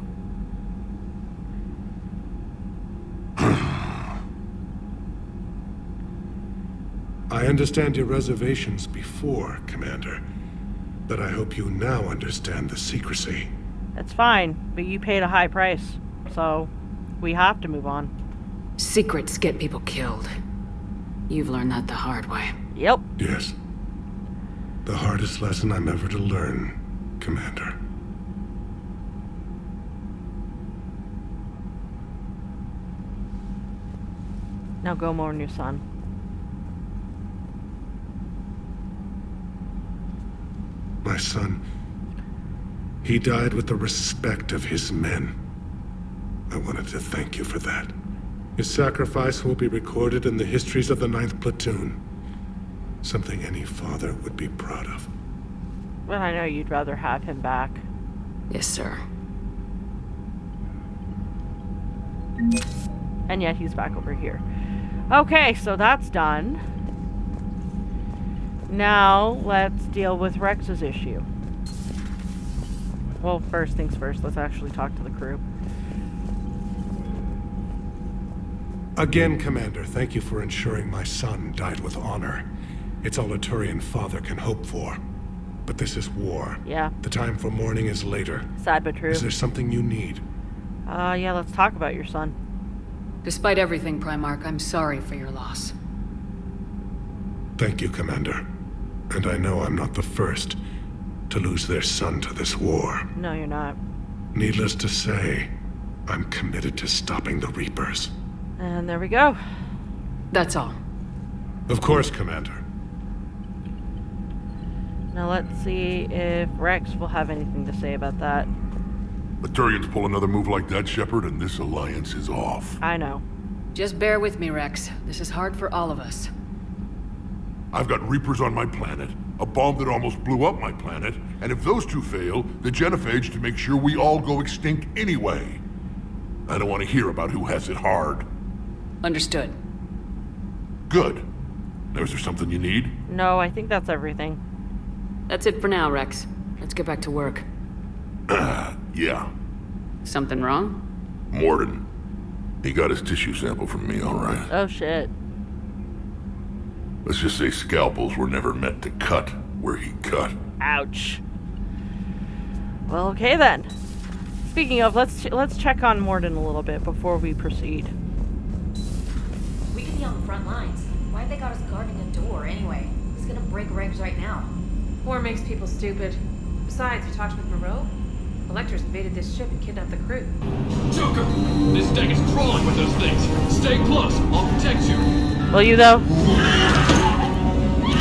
I understand your reservations before, Commander. But I hope you now understand the secrecy. That's fine, but you paid a high price, so we have to move on. Secrets get people killed. You've learned that the hard way. Yep. Yes. The hardest lesson I'm ever to learn, Commander. Now go mourn your son. My son, he died with the respect of his men. I wanted to thank you for that. His sacrifice will be recorded in the histories of the 9th Platoon. Something any father would be proud of. Well, I know you'd rather have him back. Yes, sir. And yet he's back over here. Okay, so that's done. Now, let's deal with Rex's issue. Well, first things first, let's actually talk to the crew. Again, Commander, thank you for ensuring my son died with honor. It's all a Turian father can hope for. But this is war. Yeah. The time for mourning is later. Sad but true. Is there something you need? Yeah, let's talk about your son. Despite everything, Primarch, I'm sorry for your loss. Thank you, Commander. And I know I'm not the first to lose their son to this war. No, you're not. Needless to say, I'm committed to stopping the Reapers. And there we go. That's all. Of course, Commander. Now let's see if Rex will have anything to say about that. The Turians pull another move like that, Shepard, and this alliance is off. I know. Just bear with me, Rex. This is hard for all of us. I've got Reapers on my planet, a bomb that almost blew up my planet, and if those two fail, the Genophage to make sure we all go extinct anyway. I don't want to hear about who has it hard. Understood. Good. Now, is there something you need? No, I think that's everything. That's it for now, Rex. Let's get back to work. Yeah. Something wrong? Morden. He got his tissue sample from me, all right. Oh, shit. Let's just say scalpels were never meant to cut where he cut. Ouch. Well, okay then. Speaking of, let's check on Morden a little bit before we proceed. We could be on the front lines. Why have they got us guarding a door anyway? Who's gonna break regs right now? War makes people stupid. Besides, you talked with Moreau? Electors invaded this ship and kidnapped the crew. Joker! This deck is crawling with those things. Stay close. I'll protect you. Will you, though?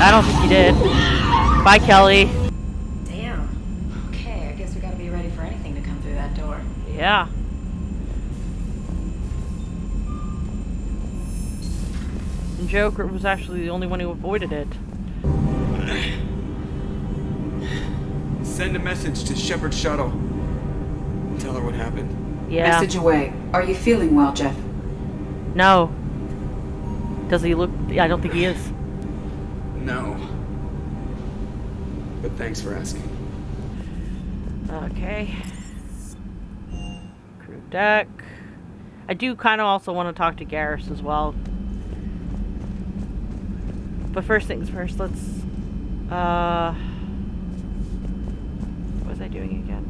I don't think you did. Bye, Kelly. Damn. Okay, I guess we gotta be ready for anything to come through that door. Yeah. And Joker was actually the only one who avoided it. Send a message to Shepard's shuttle. Tell her what happened. Yeah. Message away. Are you feeling well, Jeff? No. Does he look... I don't think he is. No. But thanks for asking. Okay. Crew deck. I do kind of also want to talk to Garrus as well. But first things first, let's... What was I doing again?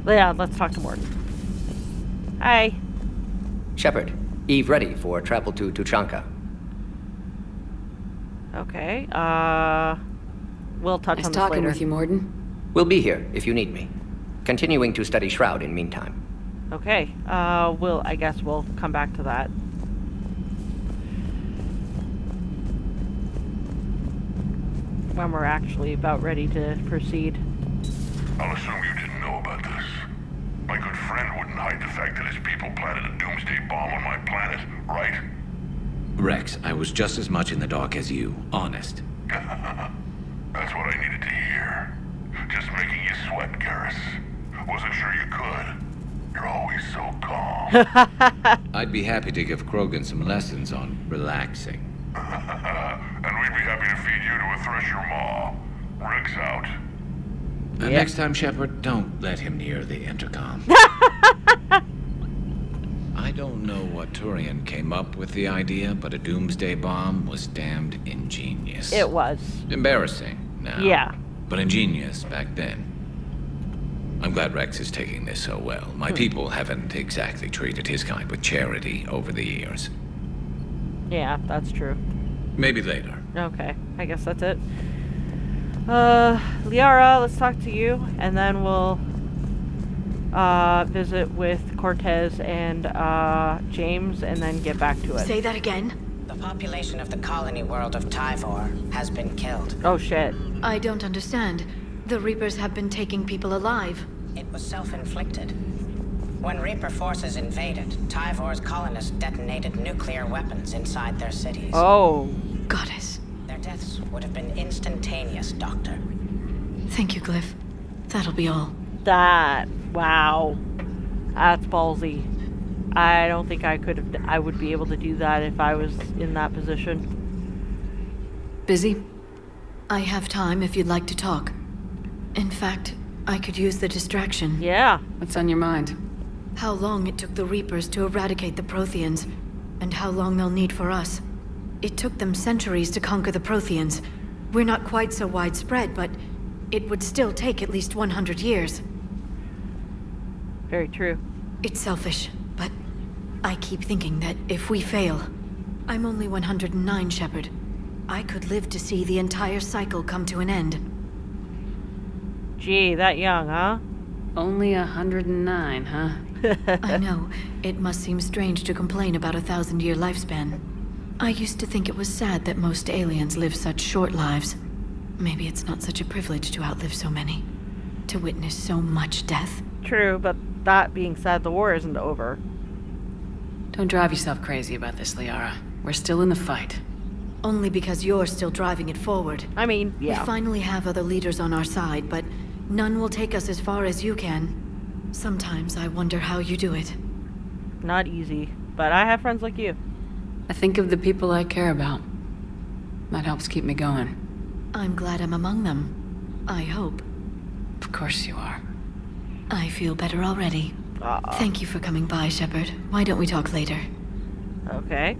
Yeah, let's talk to Morden. Hi. Shepard, Eve ready for travel to Tuchanka. Okay, we'll touch nice on this talking later. with you, Morden. We'll be here if you need me. Continuing to study Shroud in meantime. Okay, I guess we'll come back to that. When we're actually about ready to proceed. I'll assume you didn't know about this. My good friend wouldn't hide the fact that his people planted a doomsday bomb on my planet, right? Rex, I was just as much in the dark as you. Honest. That's what I needed to hear. Just making you sweat, Garrus. Wasn't sure you could. You're always so calm. I'd be happy to give Krogan some lessons on relaxing. And we'd be happy to feed you to a thresher maw. Rick's out. Next time, Shepard, don't let him near the intercom. I don't know what Turian came up with the idea, but a doomsday bomb was damned ingenious. It was. Embarrassing now. Yeah. But ingenious back then. I'm glad Rex is taking this so well. My people haven't exactly treated his kind with charity over the years. Yeah, that's true. Maybe later. Okay, I guess that's it. Liara, let's talk to you, and then we'll visit with Cortez and James, and then get back to it. Say that again. The population of the colony world of Tyvor has been killed. Oh shit. I don't understand. The Reapers have been taking people alive. It was self-inflicted. When Reaper forces invaded, Tyvor's colonists detonated nuclear weapons inside their cities. Oh. Goddess. Their deaths would have been instantaneous, Doctor. Thank you, Glyph. That'll be all. Wow. That's ballsy. I don't think I would be able to do that if I was in that position. Busy? I have time if you'd like to talk. In fact, I could use the distraction. Yeah. What's on your mind? How long it took the Reapers to eradicate the Protheans, and how long they'll need for us. It took them centuries to conquer the Protheans. We're not quite so widespread, but it would still take at least 100 years. Very true. It's selfish, but I keep thinking that if we fail... I'm only 109, Shepard. I could live to see the entire cycle come to an end. Gee, that young, huh? Only 109, huh? I know. It must seem strange to complain about a 1,000-year lifespan. I used to think it was sad that most aliens live such short lives. Maybe it's not such a privilege to outlive so many. To witness so much death. True, but that being said, the war isn't over. Don't drive yourself crazy about this, Liara. We're still in the fight. Only because you're still driving it forward. I mean, yeah. We finally have other leaders on our side, but none will take us as far as you can. Sometimes I wonder how you do it. Not easy, but I have friends like you. I think of the people I care about. That helps keep me going. I'm glad I'm among them. I hope. Of course you are. I feel better already. Thank you for coming by, Shepard. Why don't we talk later? Okay.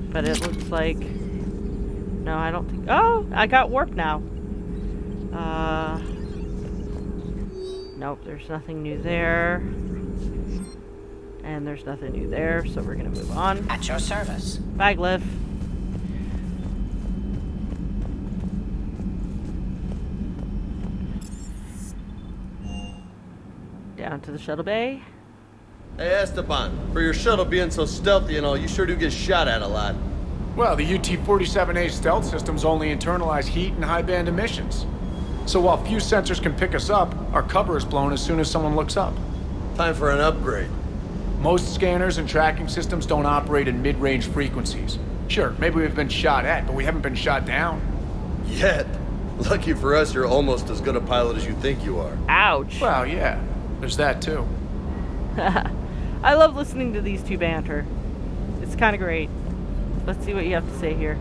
But it looks like... No, I don't think... Oh! I got warp now. Nope, there's nothing new there. And there's nothing new there, so we're gonna move on. At your service. Bye, Glyph. Down to the shuttle bay. Hey, Esteban, for your shuttle being so stealthy and all, you sure do get shot at a lot. Well, the UT-47A stealth systems only internalize heat and high-band emissions. So while few sensors can pick us up, our cover is blown as soon as someone looks up. Time for an upgrade. Most scanners and tracking systems don't operate in mid-range frequencies. Sure, maybe we've been shot at, but we haven't been shot down. Yet. Lucky for us, you're almost as good a pilot as you think you are. Ouch. Well, yeah. There's that, too. I love listening to these two banter. It's kind of great. Let's see what you have to say here.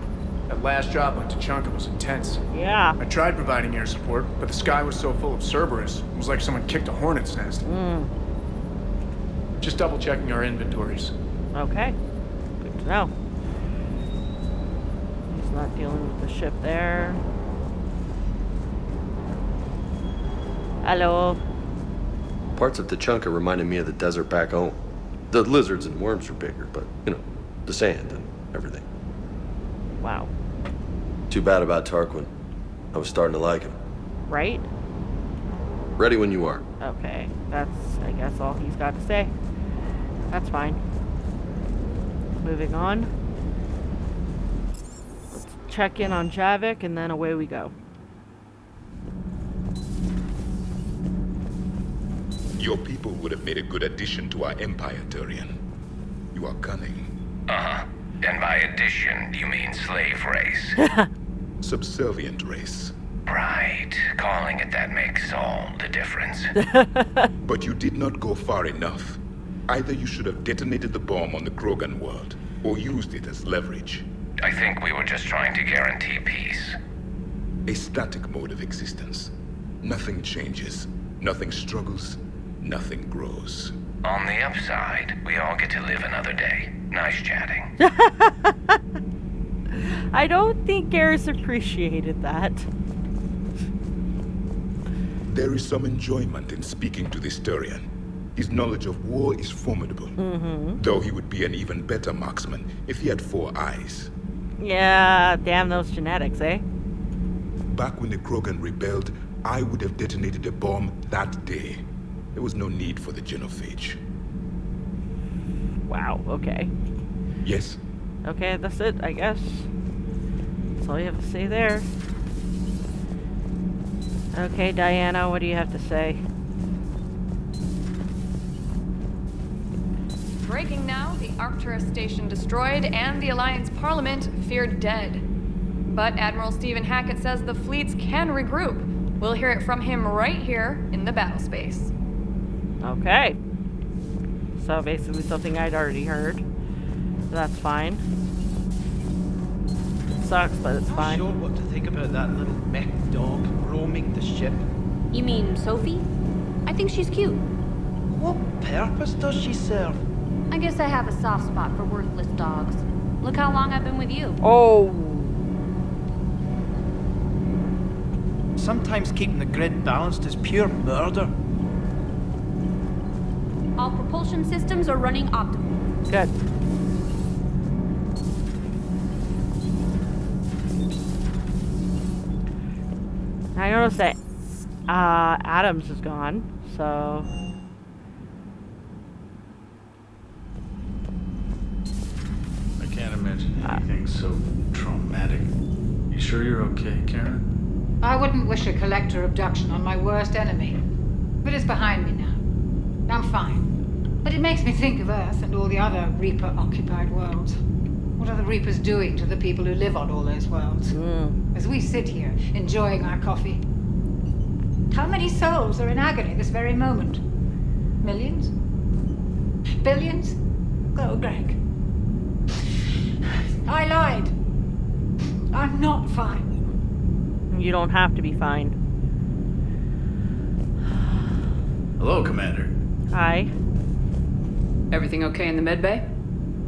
That last job on Tuchanka was intense. Yeah. I tried providing air support, but the sky was so full of Cerberus, it was like someone kicked a hornet's nest. Just double-checking our inventories. Okay. Good to know. He's not dealing with the ship there. Hello. Parts of Tuchanka reminded me of the desert back home. The lizards and worms are bigger, but, you know, the sand and everything. Wow. Too bad about Tarquin. I was starting to like him. Right? Ready when you are. Okay. That's, I guess, all he's got to say. That's fine. Moving on. Let's check in on Javik, and then away we go. Your people would have made a good addition to our empire, Turian. You are cunning. Uh-huh. And by addition, you mean slave race? Subservient race. Right. Calling it that makes all the difference. But you did not go far enough. Either you should have detonated the bomb on the Krogan world, or used it as leverage. I think we were just trying to guarantee peace. A static mode of existence. Nothing changes, nothing struggles, nothing grows. On the upside, we all get to live another day. Nice chatting. I don't think Garrus appreciated that. There is some enjoyment in speaking to this Turian. His knowledge of war is formidable. Though he would be an even better marksman if he had 4 eyes. Yeah, damn those genetics, eh? Back when the Krogan rebelled, I would have detonated a bomb that day. There was no need for the Genophage. Wow, okay. Yes? Okay, that's it, I guess. That's all you have to say there. Okay, Diana, what do you have to say? Breaking now, the Arcturus station destroyed and the Alliance Parliament feared dead. But Admiral Stephen Hackett says the fleets can regroup. We'll hear it from him right here in the battle space. Okay. So basically something I'd already heard. That's fine. It sucks, but it's fine. Not sure what to think about that little mech dog roaming the ship. You mean Sophie? I think she's cute. What purpose does she serve? I guess I have a soft spot for worthless dogs. Look how long I've been with you. Oh. Sometimes keeping the grid balanced is pure murder. All propulsion systems are running optimal. Good. I gotta say, Adams is gone, so... I can't imagine anything so traumatic. You sure you're okay, Karen? I wouldn't wish a collector abduction on my worst enemy. But it's behind me now. I'm fine. But it makes me think of Earth and all the other Reaper-occupied worlds. What are the Reapers doing to the people who live on all those worlds? As we sit here, enjoying our coffee. How many souls are in agony this very moment? Millions? Billions? Oh, Greg. I lied. I'm not fine. You don't have to be fine. Hello, Commander. Hi. Everything okay in the medbay?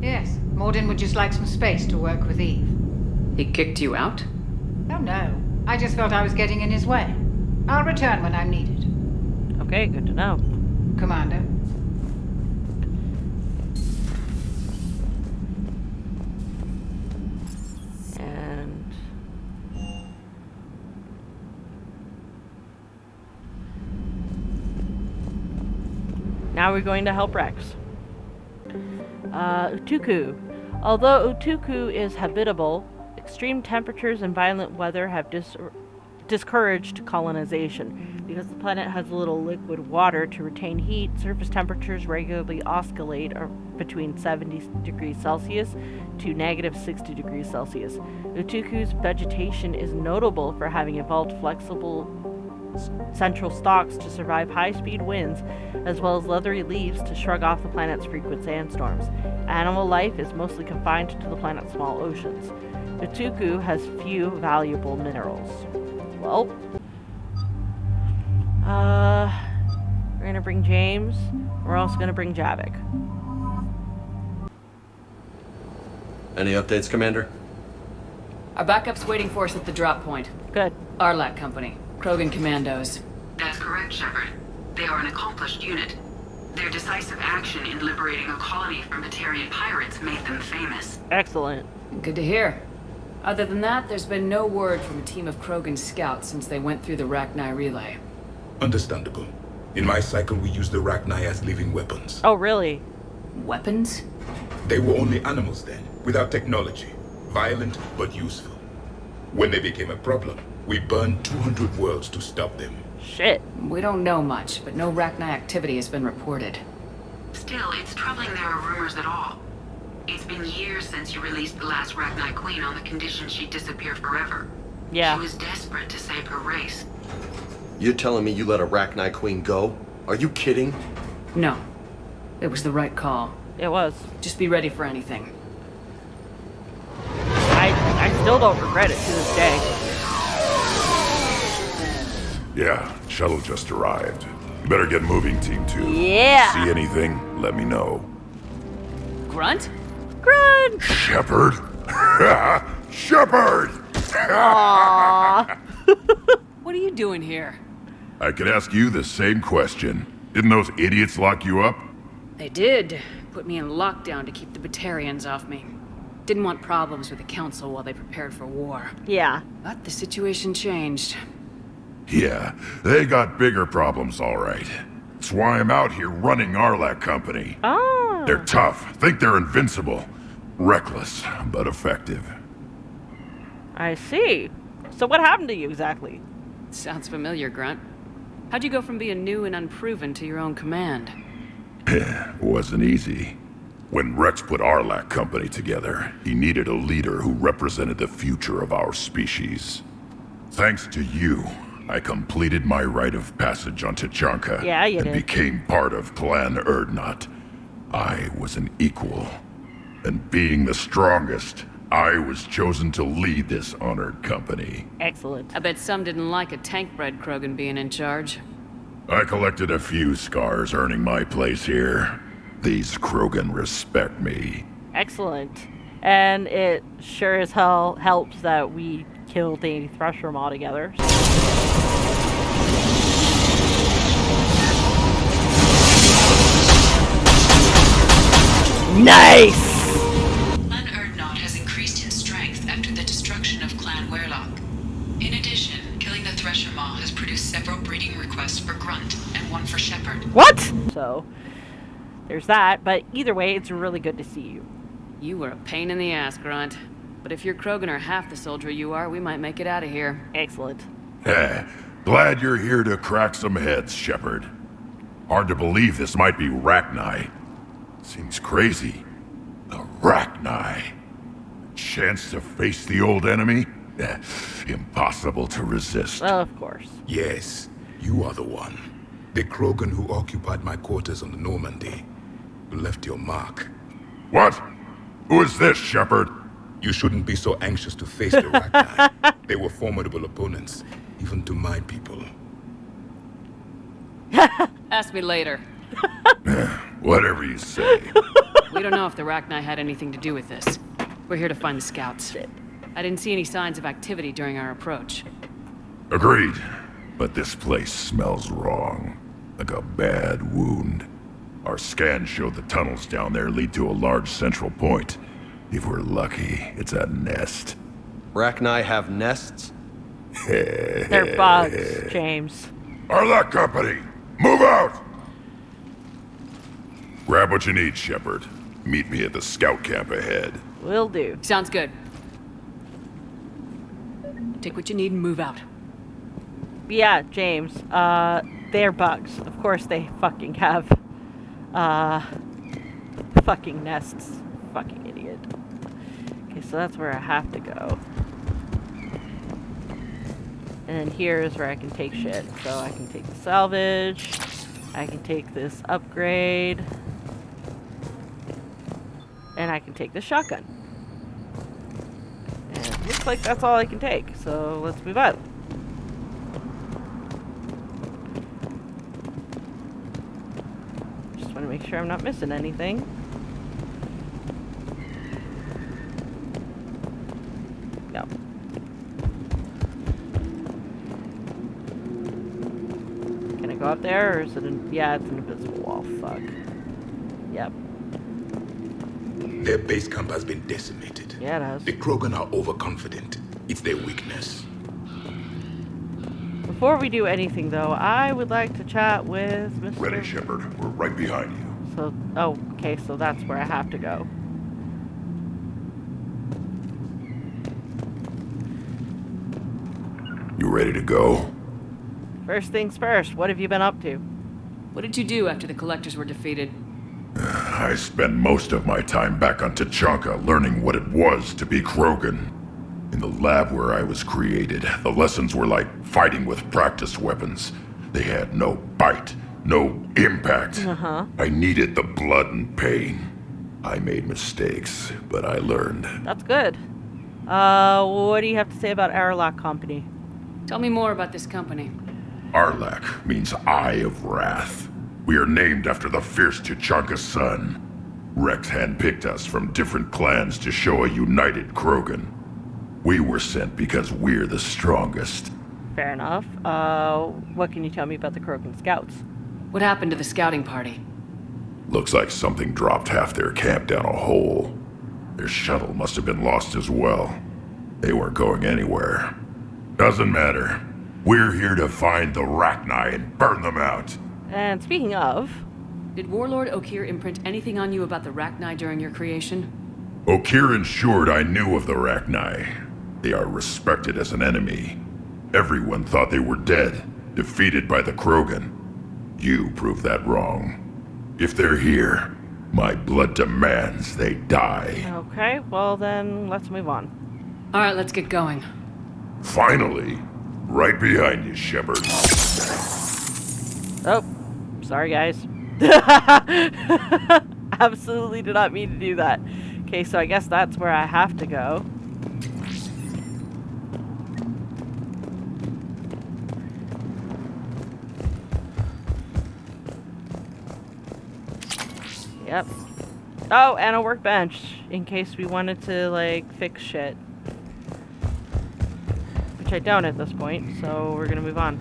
Yes. Morden would just like some space to work with Eve. He kicked you out? Oh, no. I just felt I was getting in his way. I'll return when I'm needed. Okay, good to know. Commander. And... now we're going to help Rex. Utukku. Although Utukku is habitable, extreme temperatures and violent weather have discouraged colonization. Because the planet has little liquid water to retain heat, surface temperatures regularly oscillate between 70 degrees Celsius to negative 60 degrees Celsius. Utukku's vegetation is notable for having evolved flexible central stalks to survive high-speed winds, as well as leathery leaves to shrug off the planet's frequent sandstorms. Animal life is mostly confined to the planet's small oceans. Utukku has few valuable minerals. Well, we're gonna bring James. We're also gonna bring Javik. Any updates, Commander? Our backup's waiting for us at the drop point. Good. Arlac Company. Krogan Commandos. That's correct, Shepard. They are an accomplished unit. Their decisive action in liberating a colony from Batarian pirates made them famous. Excellent. Good to hear. Other than that, there's been no word from a team of Krogan scouts since they went through the Rachni relay. Understandable. In my cycle, we used the Rachni as living weapons. Oh, really? Weapons? They were only animals then, without technology. Violent, but useful. When they became a problem, we burned 200 worlds to stop them. Shit. We don't know much, but no Rachni activity has been reported. Still, it's troubling there are rumors at all. It's been years since you released the last Rachni Queen on the condition she'd disappear forever. Yeah. She was desperate to save her race. You're telling me you let a Rachni Queen go? Are you kidding? No. It was the right call. It was. Just be ready for anything. I still don't regret it to this day. Yeah, shuttle just arrived. Better get moving, Team 2. Yeah. See anything? Let me know. Grunt? Grunt! Shepard? Shepard! Aww. What are you doing here? I could ask you the same question. Didn't those idiots lock you up? They did. Put me in lockdown to keep the Batarians off me. Didn't want problems with the Council while they prepared for war. Yeah. But the situation changed. Yeah, they got bigger problems, all right. That's why I'm out here running Arlac Company. Oh. They're tough, think they're invincible. Reckless, but effective. I see. So what happened to you exactly? Sounds familiar, Grunt. How'd you go from being new and unproven to your own command? Wasn't easy. When Rex put Arlac Company together, he needed a leader who represented the future of our species. Thanks to you, I completed my rite of passage on Tuchanka and became part of Clan Urdnot. I was an equal, and being the strongest, I was chosen to lead this honored company. Excellent. I bet some didn't like a tank-bred Krogan being in charge. I collected a few scars earning my place here. These Krogan respect me. Excellent. And it sure as hell helps that we killed the Thresher Maw together. Nice! Clan Urdnot has increased in strength after the destruction of Clan Werlock. In addition, killing the Thresher Maw has produced several breeding requests for Grunt and one for Shepard. What? So, there's that, but either way, it's really good to see you. You were a pain in the ass, Grunt. But if your Krogan are half the soldier you are, we might make it out of here. Excellent. Glad you're here to crack some heads, Shepard. Hard to believe this might be Rachni. Seems crazy. The Rachni. Chance to face the old enemy? Impossible to resist. Of course. Yes, you are the one. The Krogan who occupied my quarters on the Normandy. You left your mark. What? Who is this, Shepard? You shouldn't be so anxious to face the Rachni. They were formidable opponents, even to my people. Ask me later. Whatever you say. We don't know if the Rachni had anything to do with this. We're here to find the scouts. I didn't see any signs of activity during our approach. Agreed. But this place smells wrong. Like a bad wound. Our scans show the tunnels down there lead to a large central point. If we're lucky, it's a nest. Rachni have nests? They're bugs, James. Arlac Company, move out! Grab what you need, Shepard. Meet me at the scout camp ahead. Will do. Sounds good. Take what you need and move out. Yeah, James. They're bugs. Of course they fucking have, fucking nests. Fucking idiot. Okay, so that's where I have to go. And then here is where I can take shit. So I can take the salvage. I can take this upgrade. And I can take the shotgun. And it looks like that's all I can take. So let's move out. Just want to make sure I'm not missing anything. No. Can I go up there, or is it yeah, it's an invisible wall. Fuck. Yep. Their base camp has been decimated. Yeah, it has. The Krogan are overconfident. It's their weakness. Before we do anything, though, I would like to chat with Mr. Ready, Shepard. We're right behind you. So, oh, okay, so that's where I have to go. You ready to go? First things first, what have you been up to? What did you do after the Collectors were defeated? I spent most of my time back on Tuchanka learning what it was to be Krogan. In the lab where I was created, the lessons were like fighting with practice weapons. They had no bite, No impact. Uh-huh. I needed the blood and pain. I made mistakes, but I learned. That's good. What do you have to say about Airlock Company? Tell me more about this company. Arlak means Eye of Wrath. We are named after the fierce Tuchanka son. Rex handpicked us from different clans to show a united Krogan. We were sent because we're the strongest. Fair enough. What can you tell me about the Krogan scouts? What happened to the scouting party? Looks like something dropped half their camp down a hole. Their shuttle must have been lost as well. They weren't going anywhere. Doesn't matter. We're here to find the Rachni and burn them out. And speaking of... Did Warlord Okir imprint anything on you about the Rachni during your creation? Okir ensured I knew of the Rachni. They are respected as an enemy. Everyone thought they were dead, defeated by the Krogan. You proved that wrong. If they're here, my blood demands they die. Okay, well then, let's move on. Alright, let's get going. Finally! Right behind you, Shepard. Oh, sorry guys. Absolutely did not mean to do that. Okay, so I guess that's where I have to go. Yep. Oh, and a workbench, in case we wanted to, like, fix shit. Which I don't at this point, so we're gonna move on.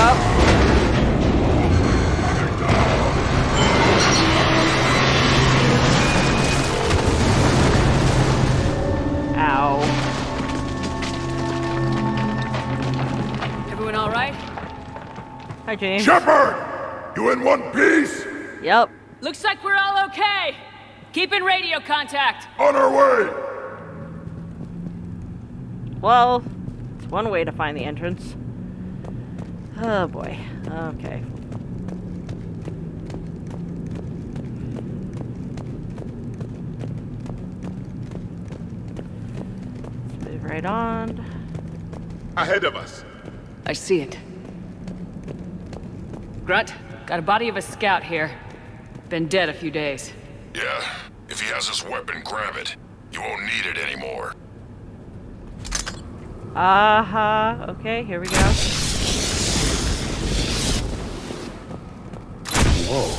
Oh. Ow. Everyone all right? Hi, James. Shepard! You in one piece? Yep. Looks like we're all okay. Keep in radio contact. On our way! Well, it's one way to find the entrance. Oh boy. Okay. Let's move right on. Ahead of us. I see it. Grunt, got a body of a scout here. Been dead a few days. Yeah, if he has his weapon, grab it. You won't need it anymore. Okay, here we go. Whoa.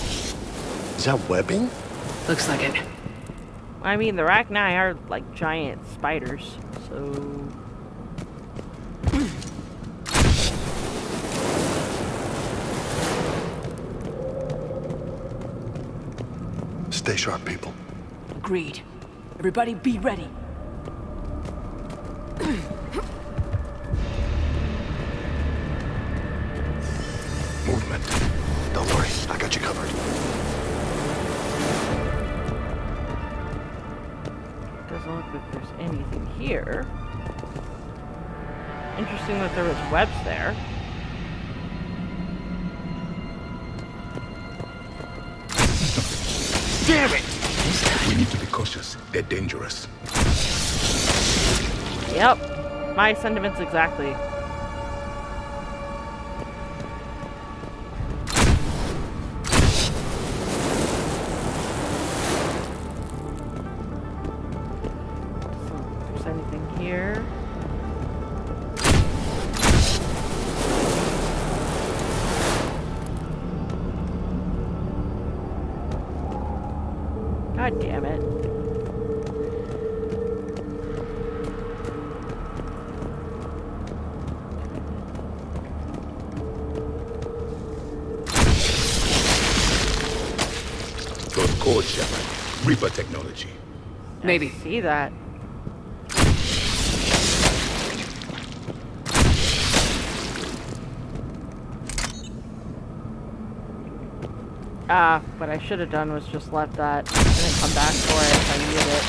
Is that webbing? Looks like it. I mean, the Rachni are like giant spiders, so... Stay sharp, people. Agreed. Everybody be ready. Movement. Don't worry, I got you covered. Doesn't look like there's anything here. Interesting that there was webs there. Damn it! We need to be cautious. They're dangerous. Yep. My sentiments exactly. If there's anything here. God damn it. Those codes, Shepard. Reaper technology. Maybe. I see that. What I should have done was just left that and then come back for it if I needed it.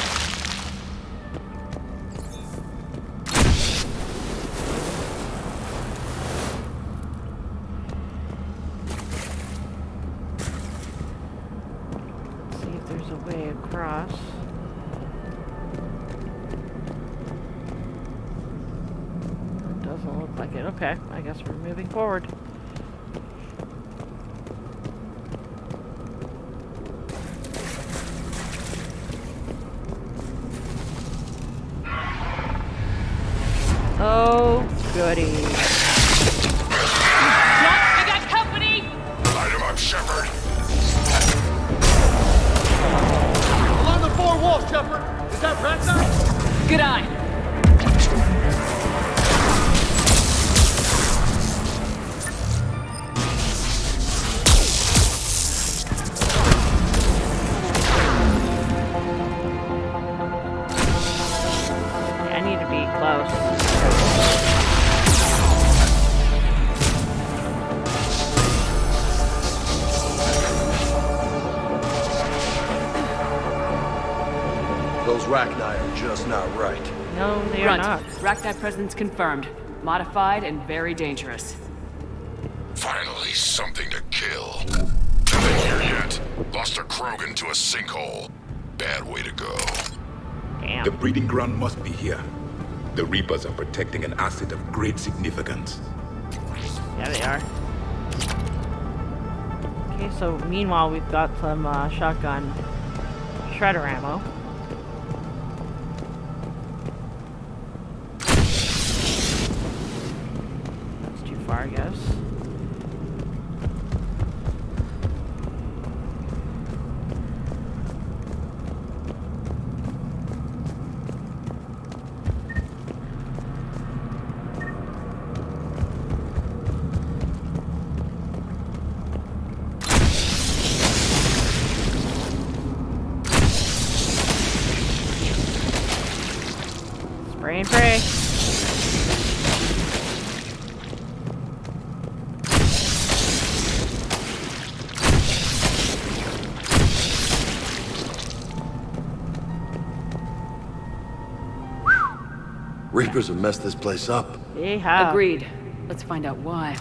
Let's see if there's a way across. like it. Okay, I guess we're moving forward. Oh, goody. I got company! Light him up, Shepard. Along the four walls, Shepard. Is that Ragnar? Good eye. I need to be close. Those Rachni are just not right. No, they Grunt, are not. Rachni presence confirmed. Modified and very dangerous. Finally, something to kill. Nothing here yet. Lost a Krogan to a sinkhole. Bad way to go. Damn. The breeding ground must be here. The Reapers are protecting an asset of great significance. Yeah, they are. Okay, so meanwhile we've got some shotgun shredder ammo. That's too far, I guess. Spray and pray. Reapers have messed this place up. They have. Agreed. Let's find out why.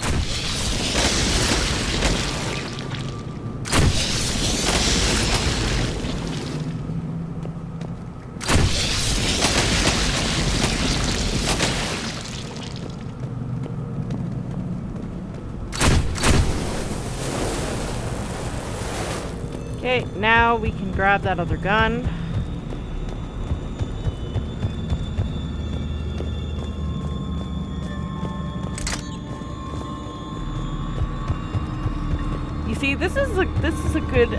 Okay, now we can grab that other gun. You see, this is a good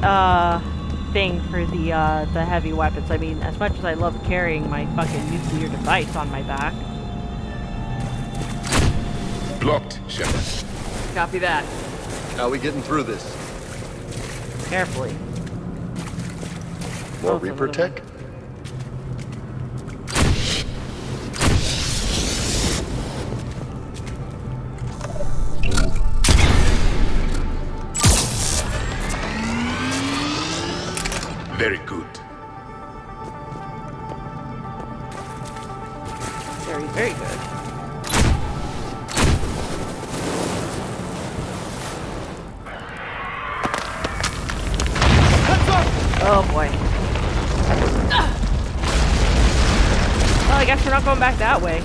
thing for the heavy weapons. I mean, as much as I love carrying my fucking nuclear device on my back. Blocked, Shepard. Copy that. How are we getting through this? Carefully. More Both of Reaper them. tech? Very good. Very, very good. Oh boy. Well, I guess we're not going back that way.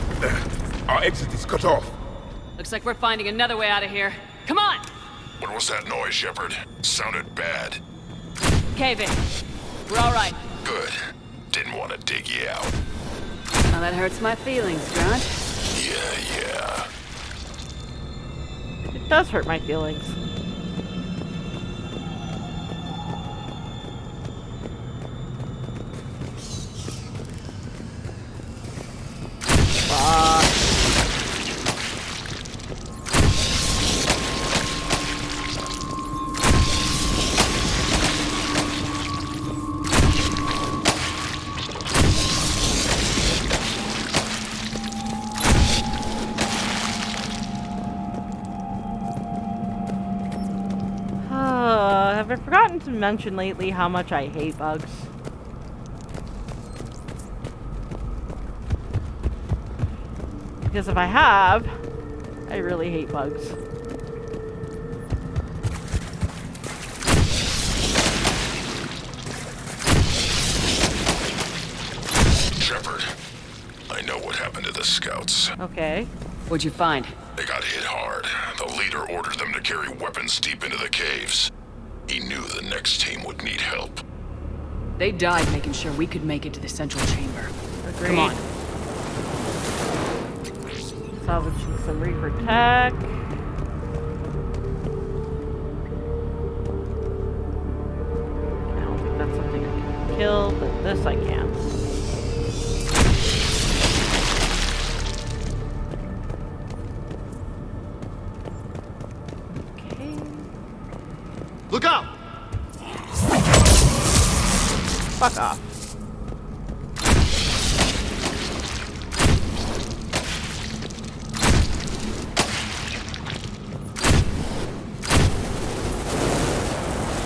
Our exit is cut off. Looks like we're finding another way out of here. Come on! What was that noise, Shepard? Sounded bad. Cave in. We're all right. Good. Didn't want to dig you out. Now that hurts my feelings, Grunt. Yeah. It does hurt my feelings. Have I forgotten to mention lately how much I hate bugs? Because if I have, I really hate bugs. Shepard, I know what happened to the scouts. Okay. What'd you find? They got hit hard. The leader ordered them to carry weapons deep into the caves. He knew the next team would need help. They died making sure we could make it to the central chamber. Agreed. Come on. Salvaging some Reaper tech. I don't think that's something I can kill, but this I can. Okay. Look out! Fuck off.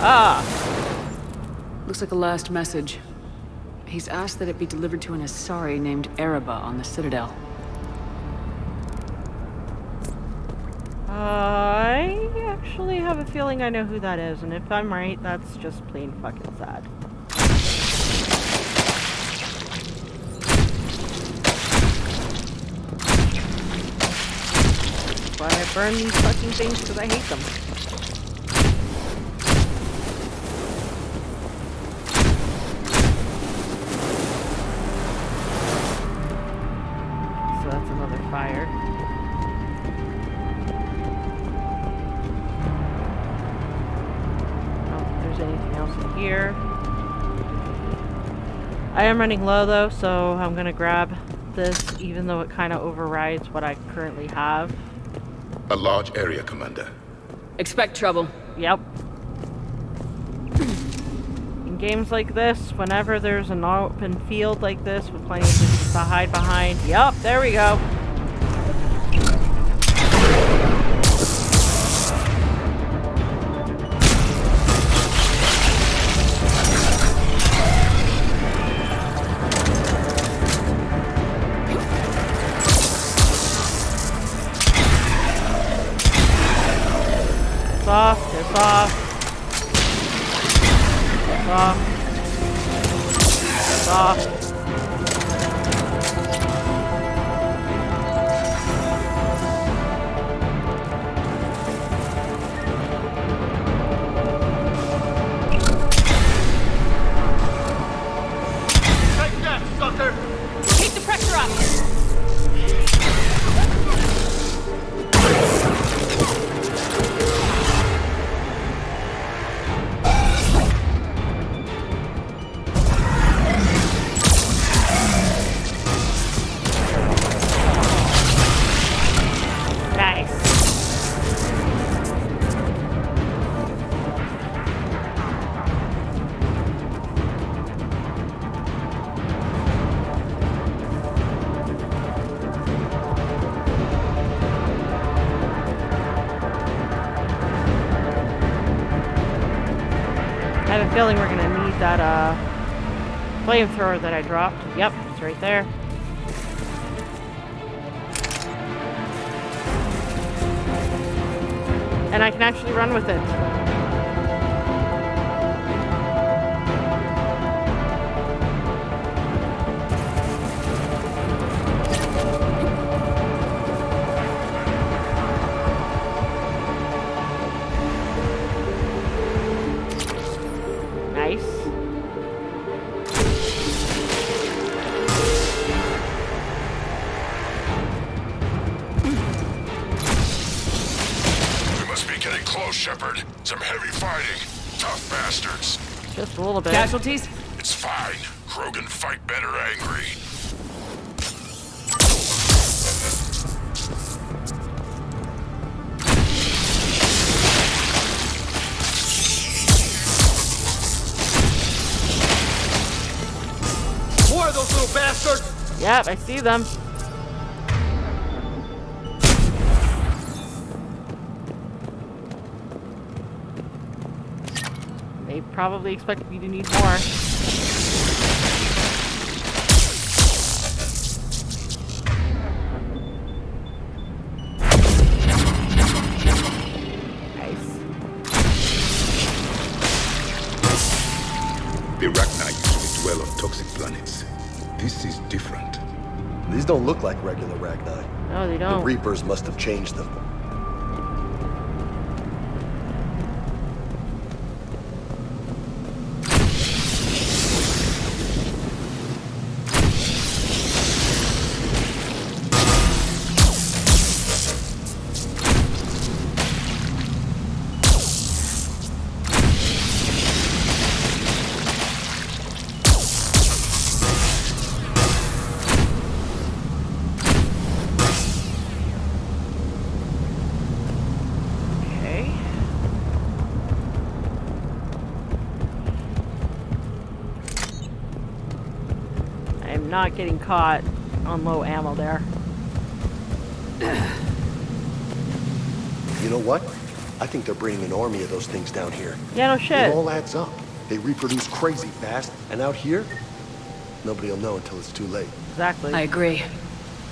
Ah! Looks like a last message. He's asked that it be delivered to an Asari named Ereba on the Citadel. I actually have a feeling I know who that is, and if I'm right, that's just plain fucking sad. That's why I burn these fucking things, because I hate them. So that's another fire. Anything else in here? I am running low though, so I'm gonna grab this, even though it kind of overrides what I currently have. A large area, Commander. Expect trouble. Yep. In games like this, whenever there's an open field like this with plenty of things to hide behind, yep, there we go. Off, it's off. It's off. It's off. Take that, sucker! Keep the pressure up! I have a feeling we're gonna need that flamethrower that I dropped. Yep, it's right there. And I can actually run with it. Nice. We must be getting close, Shepard. Some heavy fighting. Tough bastards. Just a little bit. Casualties? It's fine. Krogan fight better angry. More of those little bastards! Yep, I see them. They probably expect me to need more. The Rachni usually dwell on toxic planets. This is different. These don't look like regular Rachni. No, they don't. The Reapers must have changed them. Not getting caught on low ammo there. You know what? I think they're bringing an army of those things down here. Yeah, no shit. It all adds up. They reproduce crazy fast, and out here, nobody will know until it's too late. Exactly. I agree.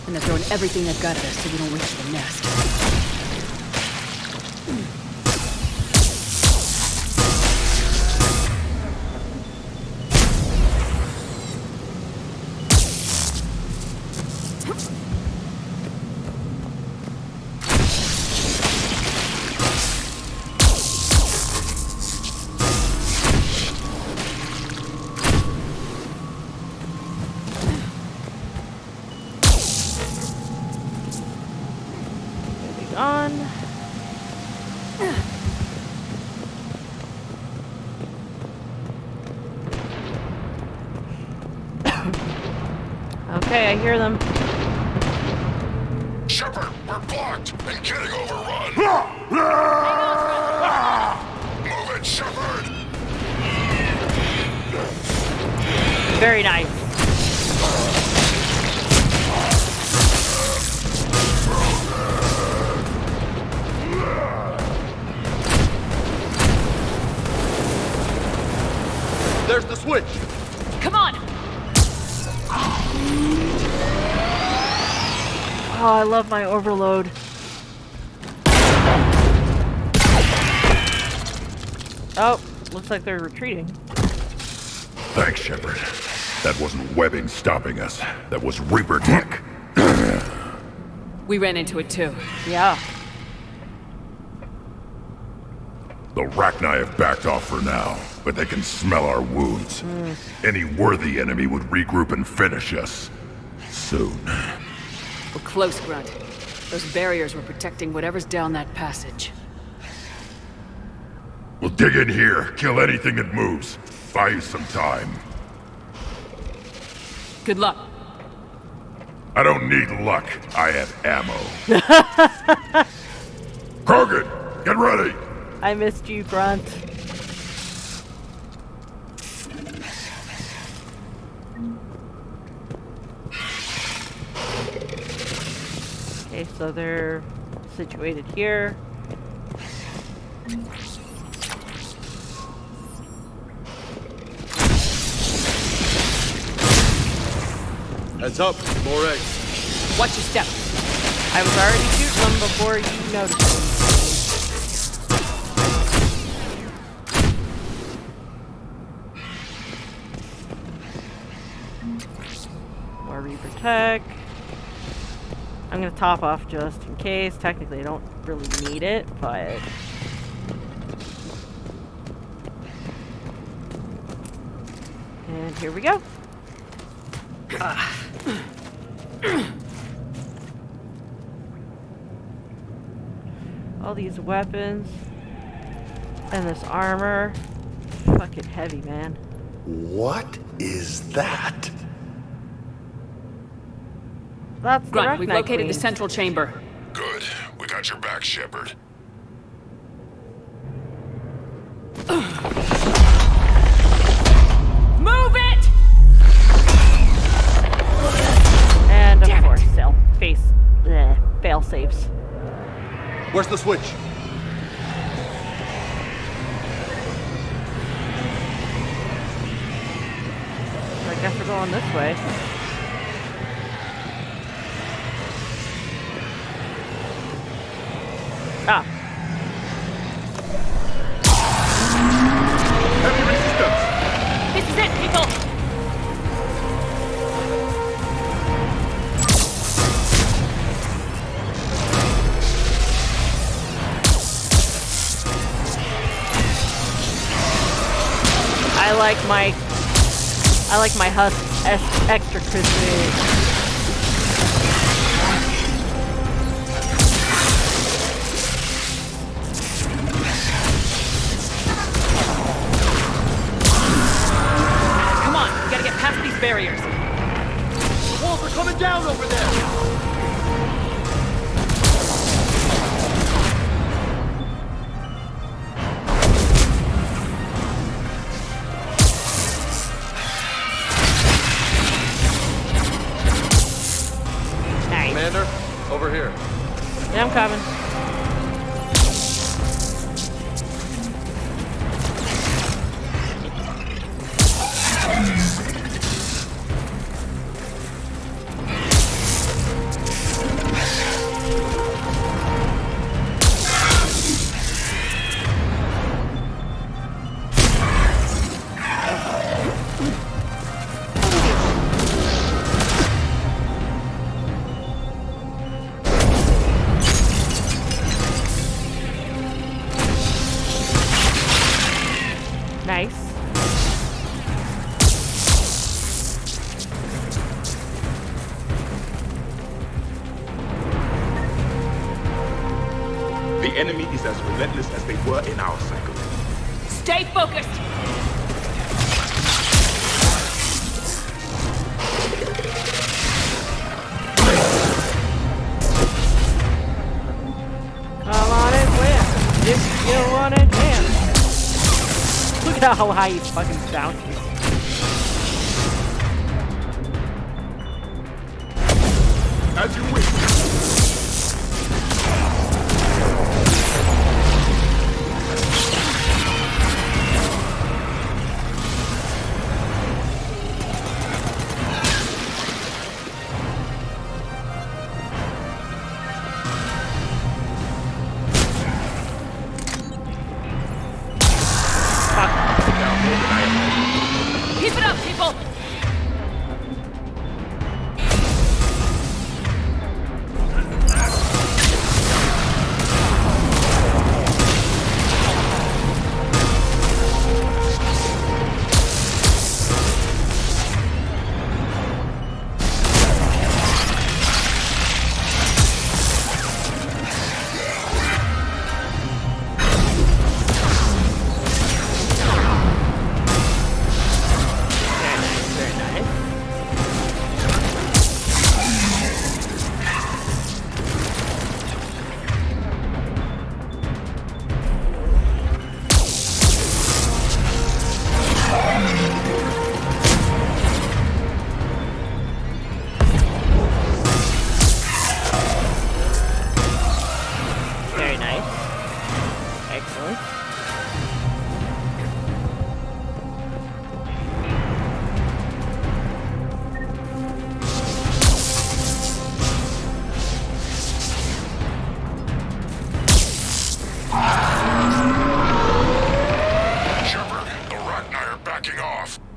And they're throwing everything they've got at us so we don't reach the nest. Okay, I hear them. Shepard, we're blocked and getting overrun. Move it, Shepard. Very nice. There's the switch. Come on. Oh, I love my overload. Oh, looks like they're retreating. Thanks, Shepard. That wasn't webbing stopping us. That was Reaper tech. We ran into it too. Yeah. The Rachni have backed off for now, but they can smell our wounds. Any worthy enemy would regroup and finish us. Soon. We're close, Grunt. Those barriers were protecting whatever's down that passage. We'll dig in here, kill anything that moves. Buy you some time. Good luck. I don't need luck. I have ammo. Krogan, get ready! I missed you, Grunt. Okay, so they're situated here. Heads up, more eggs. Watch your step. I was already shooting them before you noticed them. More Reaper tech. I'm gonna top off just in case. Technically, I don't really need it, but... And here we go. All these weapons and this armor. Fucking heavy, man. What is that? That's the Grunt, we've Rachni located Queen. the central chamber. Good. We got your back, Shepard. Move it! And of course, fail safes. Where's the switch? I guess we're going this way. Ah. Heavy resistance! This is it, people! I like my husk extra crispy. Barriers. The walls are coming down over there! Nice. Commander, over here. Yeah, I'm coming. Nice. The enemy is as relentless as they were in our cycle. Stay focused! Come on and win if you want a chance. Look at how high he's fucking bouncing. As you wish. Keep it up, people!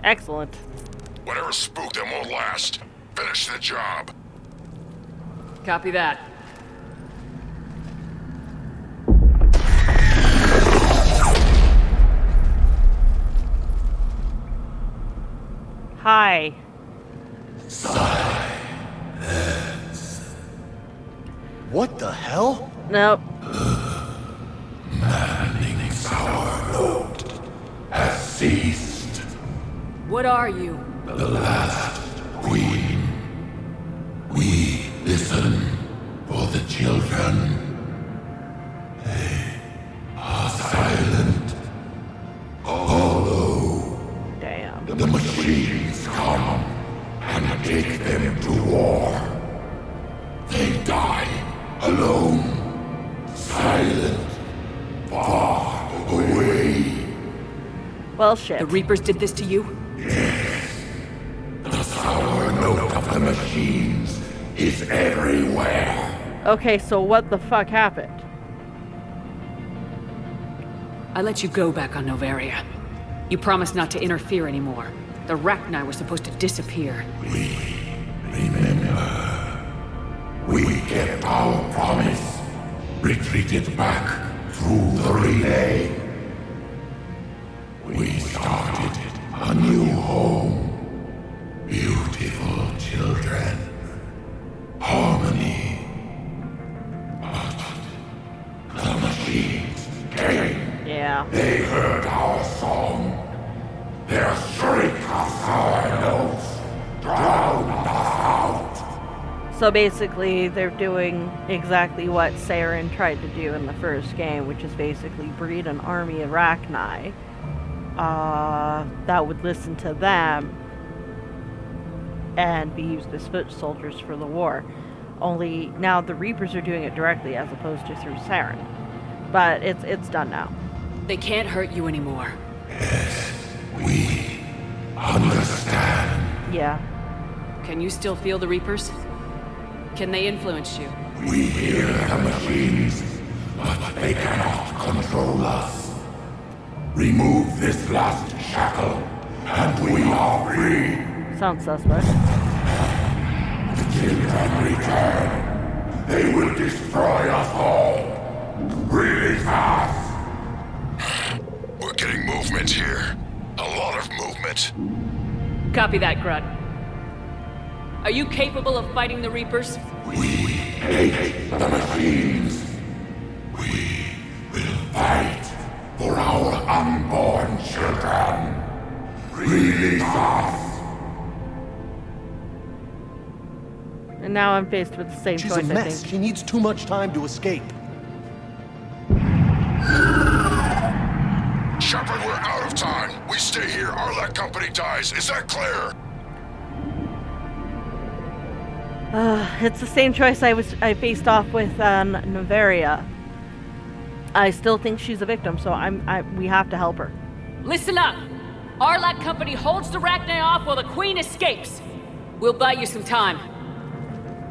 Excellent. Whatever spooked them won't last. Finish the job. Copy that. Hi. What the hell? Nope. Manning's our load has ceased. What are you? The last queen. We listen for the children. They are silent. Although the machines come and take them to war. They die alone, silent, far away. Well, shit. The Reapers did this to you? Yes. The sour note of the machines is everywhere. Okay, so what the fuck happened? I let you go back on Noveria. You promised not to interfere anymore. The Rachni were supposed to disappear. We remember. We kept our promise. Retreated back through the relay. We started A new home. Beautiful children. Harmony. But the machines came. Yeah. They heard our song. Their shriek of sour notes drowned us out. So basically, they're doing exactly what Saren tried to do in the first game, which is basically breed an army of Arachni that would listen to them and be used as foot soldiers for the war. Only now the Reapers are doing it directly as opposed to through Saren. But it's done now. They can't hurt you anymore. Yes, we understand. Yeah. Can you still feel the Reapers? Can they influence you? We hear the machines, but they cannot control us. Remove this last shackle, and we are free. Sounds suspect. The children return. They will destroy us all. Really fast. We're getting movement here. A lot of movement. Copy that, Grunt. Are you capable of fighting the Reapers? We hate the machines. We will fight for our unborn children. Release us. And now I'm faced with the same She's choice, a I mess. think. She needs too much time to escape. Shepard, we're out of time. We stay here, our Let company dies. Is that clear? It's the same choice I faced off with Novaria. I still think she's a victim, so we have to help her. Listen up! Arlac Company holds the Rachni off while the Queen escapes. We'll buy you some time.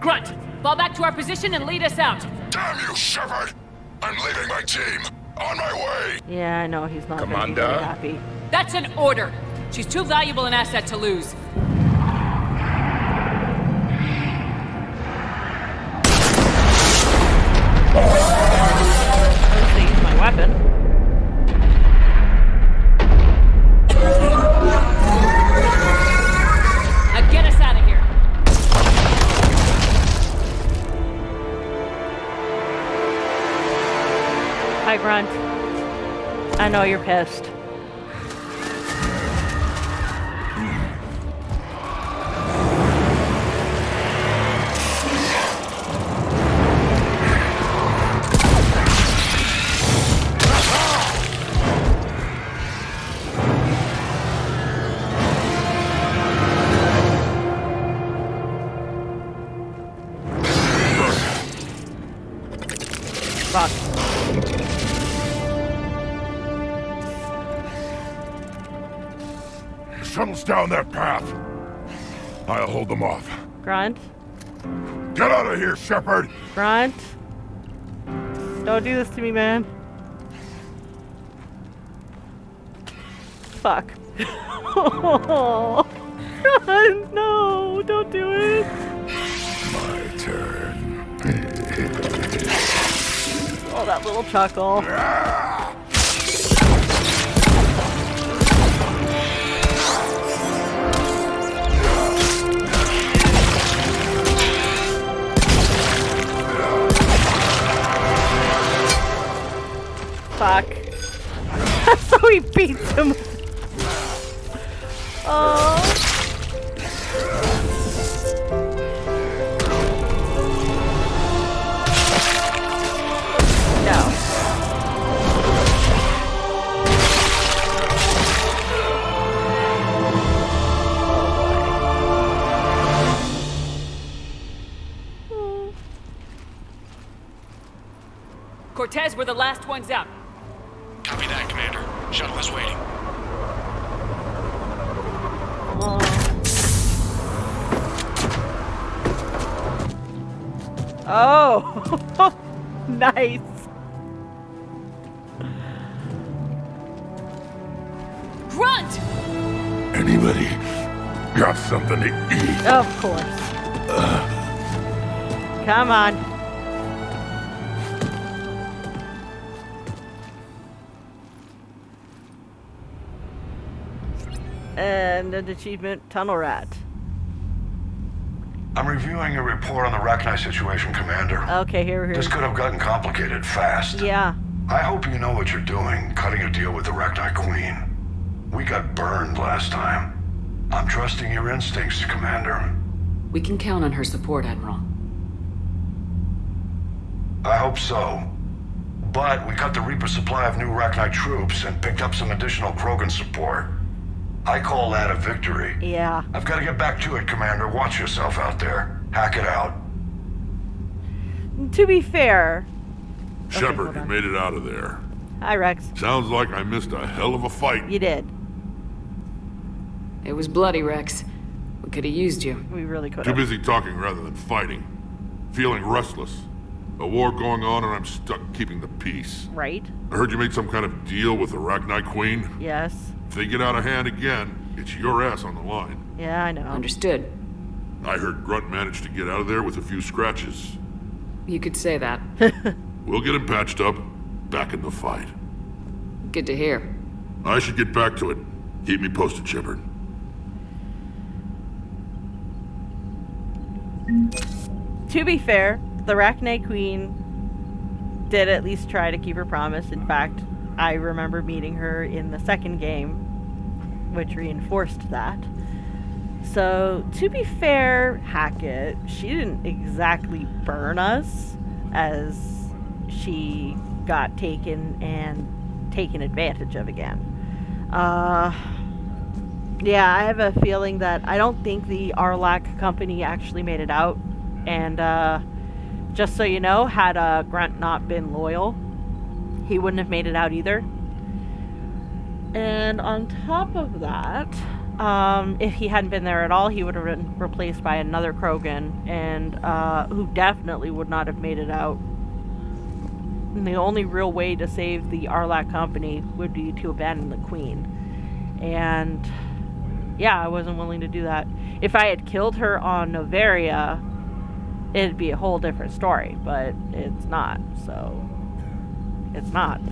Grunt, fall back to our position and lead us out. Damn you, Shepard! I'm leaving my team. On my way. Yeah, I know he's not gonna be Commander? very happy. That's an order. She's too valuable an asset to lose. First, I use my weapon. Now get us out of here. Hi, Grunt. I know you're pissed. Fuck. The shuttle's down that path. I'll hold them off. Grunt. Get out of here, Shepard! Grunt. Don't do this to me, man. Fuck. Oh, Grunt, no, don't do it. My turn. Oh, that little chuckle. Fuck. So he beats him. Oh. No. Cortez, we're the last ones out. Copy that, Commander. Shuttle is waiting. Oh, nice. Grunt! Anybody got something to eat? Of course. Come on. And an achievement, Tunnel Rat. I'm reviewing your report on the Rachni situation, Commander. Okay, here. This could have gotten complicated fast. Yeah. I hope you know what you're doing, cutting a deal with the Rachni Queen. We got burned last time. I'm trusting your instincts, Commander. We can count on her support, Admiral. I hope so. But we cut the Reaper supply of new Rachni troops and picked up some additional Krogan support. I call that a victory. Yeah. I've got to get back to it, Commander. Watch yourself out there. Hack it out. To be fair... Shepard, you made it out of there. Hi, Rex. Sounds like I missed a hell of a fight. You did. It was bloody, Rex. We could have used you. We really could Too have. busy talking rather than fighting. Feeling restless. A war going on and I'm stuck keeping the peace. Right. I heard you made some kind of deal with the Rachni Queen. Yes. If they get out of hand again, it's your ass on the line. Yeah, I know. Understood. I heard Grunt managed to get out of there with a few scratches. You could say that. We'll get him patched up, back in the fight. Good to hear. I should get back to it. Keep me posted, Shepard. To be fair, the Rachni Queen did at least try to keep her promise. In fact, I remember meeting her in the second game, which reinforced that. So, to be fair, Hackett, she didn't exactly burn us as she got taken advantage of again. Yeah, I have a feeling that I don't think the Arlac company actually made it out. And just so you know, had Grunt not been loyal, he wouldn't have made it out either. And on top of that, if he hadn't been there at all, he would have been replaced by another Krogan, and who definitely would not have made it out. And the only real way to save the Arlac company would be to abandon the Queen. And yeah, I wasn't willing to do that. If I had killed her on Noveria, it'd be a whole different story, but it's not, so it's not.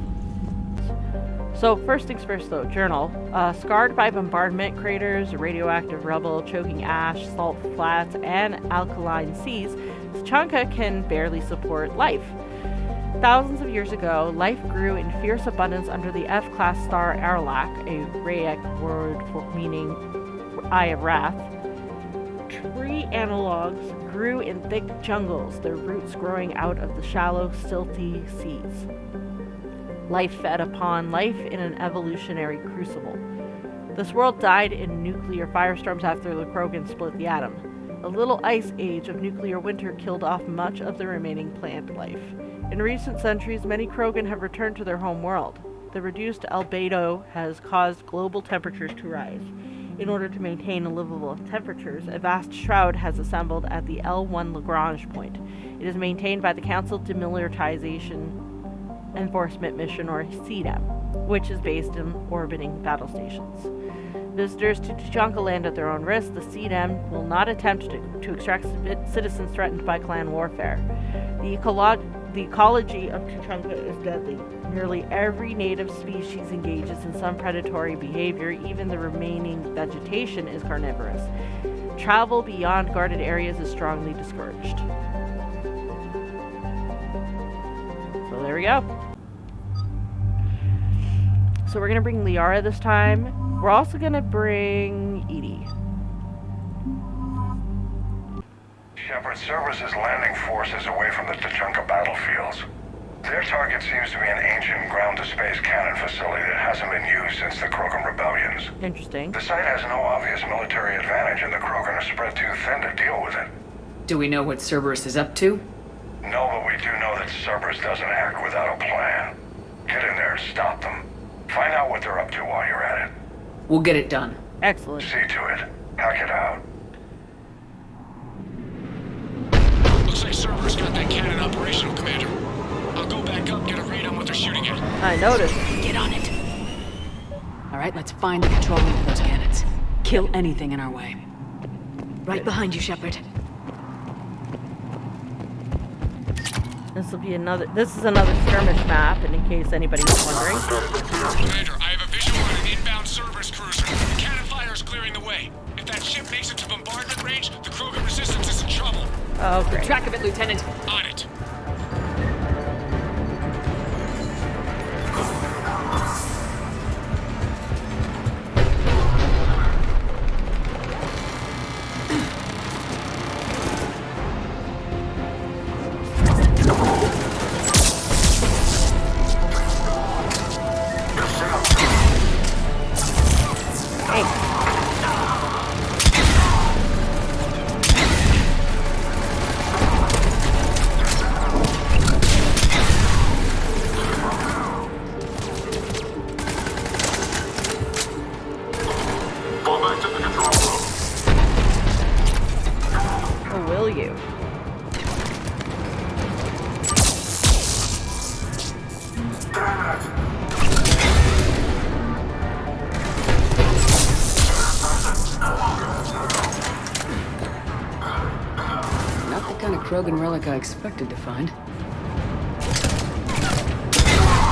So first things first though, journal. Scarred by bombardment, craters, radioactive rubble, choking ash, salt flats, and alkaline seas, Tuchanka can barely support life. Thousands of years ago, life grew in fierce abundance under the F-class star Arlac, a Raic word for meaning Eye of Wrath. Tree analogs grew in thick jungles, their roots growing out of the shallow, silty seas. Life fed upon life in an evolutionary crucible. This world died in nuclear firestorms after the Krogan split the atom. A little ice age of nuclear winter killed off much of the remaining plant life. In recent centuries, many Krogan have returned to their home world. The reduced albedo has caused global temperatures to rise. In order to maintain livable temperatures, a vast shroud has assembled at the L1 Lagrange point. It is maintained by the Council Demilitarization Enforcement Mission, or CDEM, which is based in orbiting battle stations. Visitors to Tuchanka land at their own risk. The CDEM will not attempt to extract citizens threatened by clan warfare. The ecology of Tuchanka is deadly. Nearly every native species engages in some predatory behavior. Even the remaining vegetation is carnivorous. Travel beyond guarded areas is strongly discouraged. So there we go. So we're going to bring Liara this time. We're also going to bring Edie. Shepard, Cerberus is landing forces away from the Tuchanka battlefields. Their target seems to be an ancient ground-to-space cannon facility that hasn't been used since the Krogan rebellions. Interesting. The site has no obvious military advantage, and the Krogan are spread too thin to deal with it. Do we know what Cerberus is up to? No, but we do know that Cerberus doesn't act without a plan. Get in there and stop them. Find out what they're up to while you're at it. We'll get it done. Excellent. See to it. Hack it out. Looks like Cerberus got that cannon operational, Commander. I'll go back up, get a read on what they're shooting at. I noticed. Get on it. All right, let's find the control room for those cannons. Kill anything in our way. Right behind you, Shepard. This is another skirmish map, and in case anybody was wondering. Commander, I have a visual secure on an inbound Cerberus cruiser. The cannon fire is clearing the way. If that ship makes it to bombardment range, the Krogan resistance is in trouble. Oh, great. Keep track of it, Lieutenant. On it. Krogan relic I expected to find.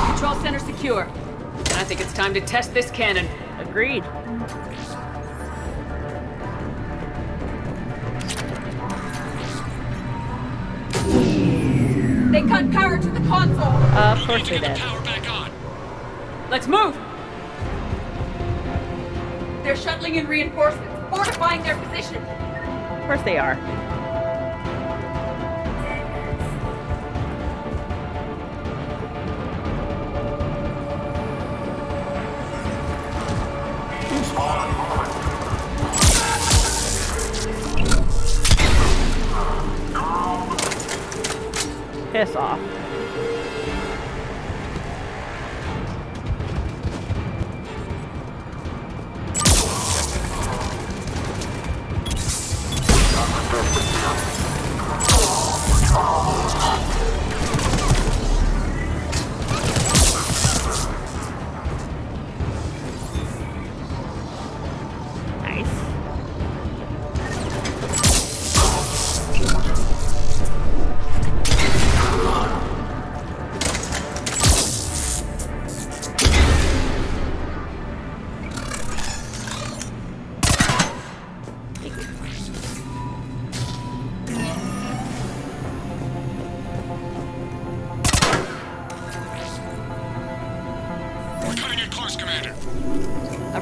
Control center secure. And I think it's time to test this cannon. Agreed. They cut power to the console. Of course they did. Power back on. Let's move. They're shuttling in reinforcements, fortifying their position. Of course they are. Piss off.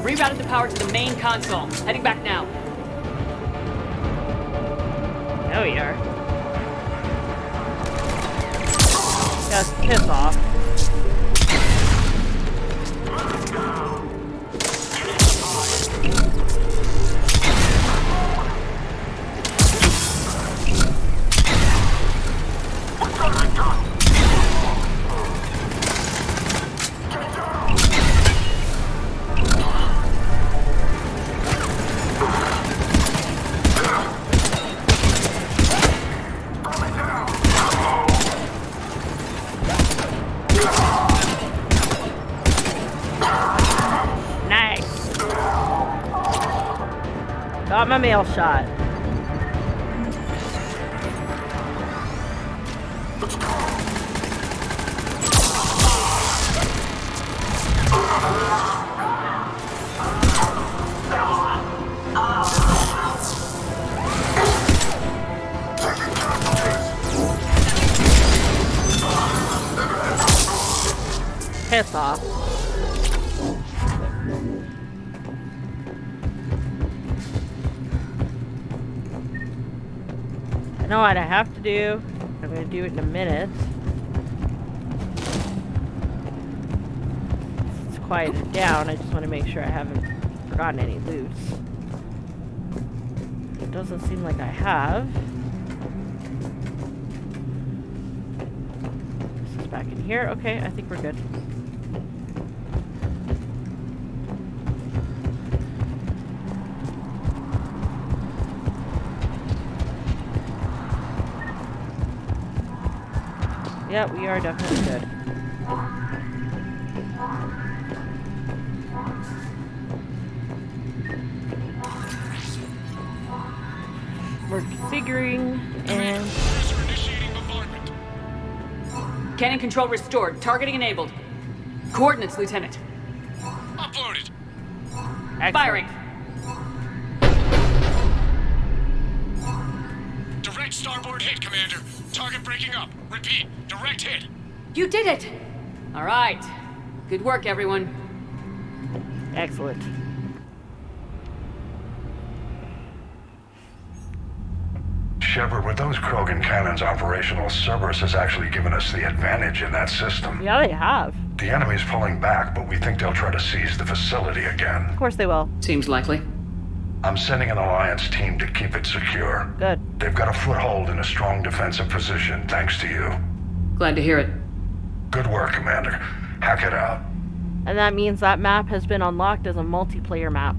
Rerouted the power to the main console. Heading back now. There we are. Just piss off. Got my mail shot. Piss off. I know what I have to do. I'm going to do it in a minute. It's quieted down. I just want to make sure I haven't forgotten any loot. It doesn't seem like I have. This is back in here. Okay, I think we're good. Yeah, we are definitely good. We're configuring and... Cannon control restored. Targeting enabled. Coordinates, Lieutenant. Uploaded. Excellent. Firing. Direct starboard hit, Commander. Target breaking up. Repeat, direct hit. You did it! All right. Good work, everyone. Excellent. Shepard, with those Krogan cannons operational, Cerberus has actually given us the advantage in that system. Yeah, they have. The enemy's pulling back, but we think they'll try to seize the facility again. Of course they will. Seems likely. I'm sending an Alliance team to keep it secure. Good. They've got a foothold in a strong defensive position, thanks to you. Glad to hear it. Good work, Commander. Hack it out. And that means that map has been unlocked as a multiplayer map.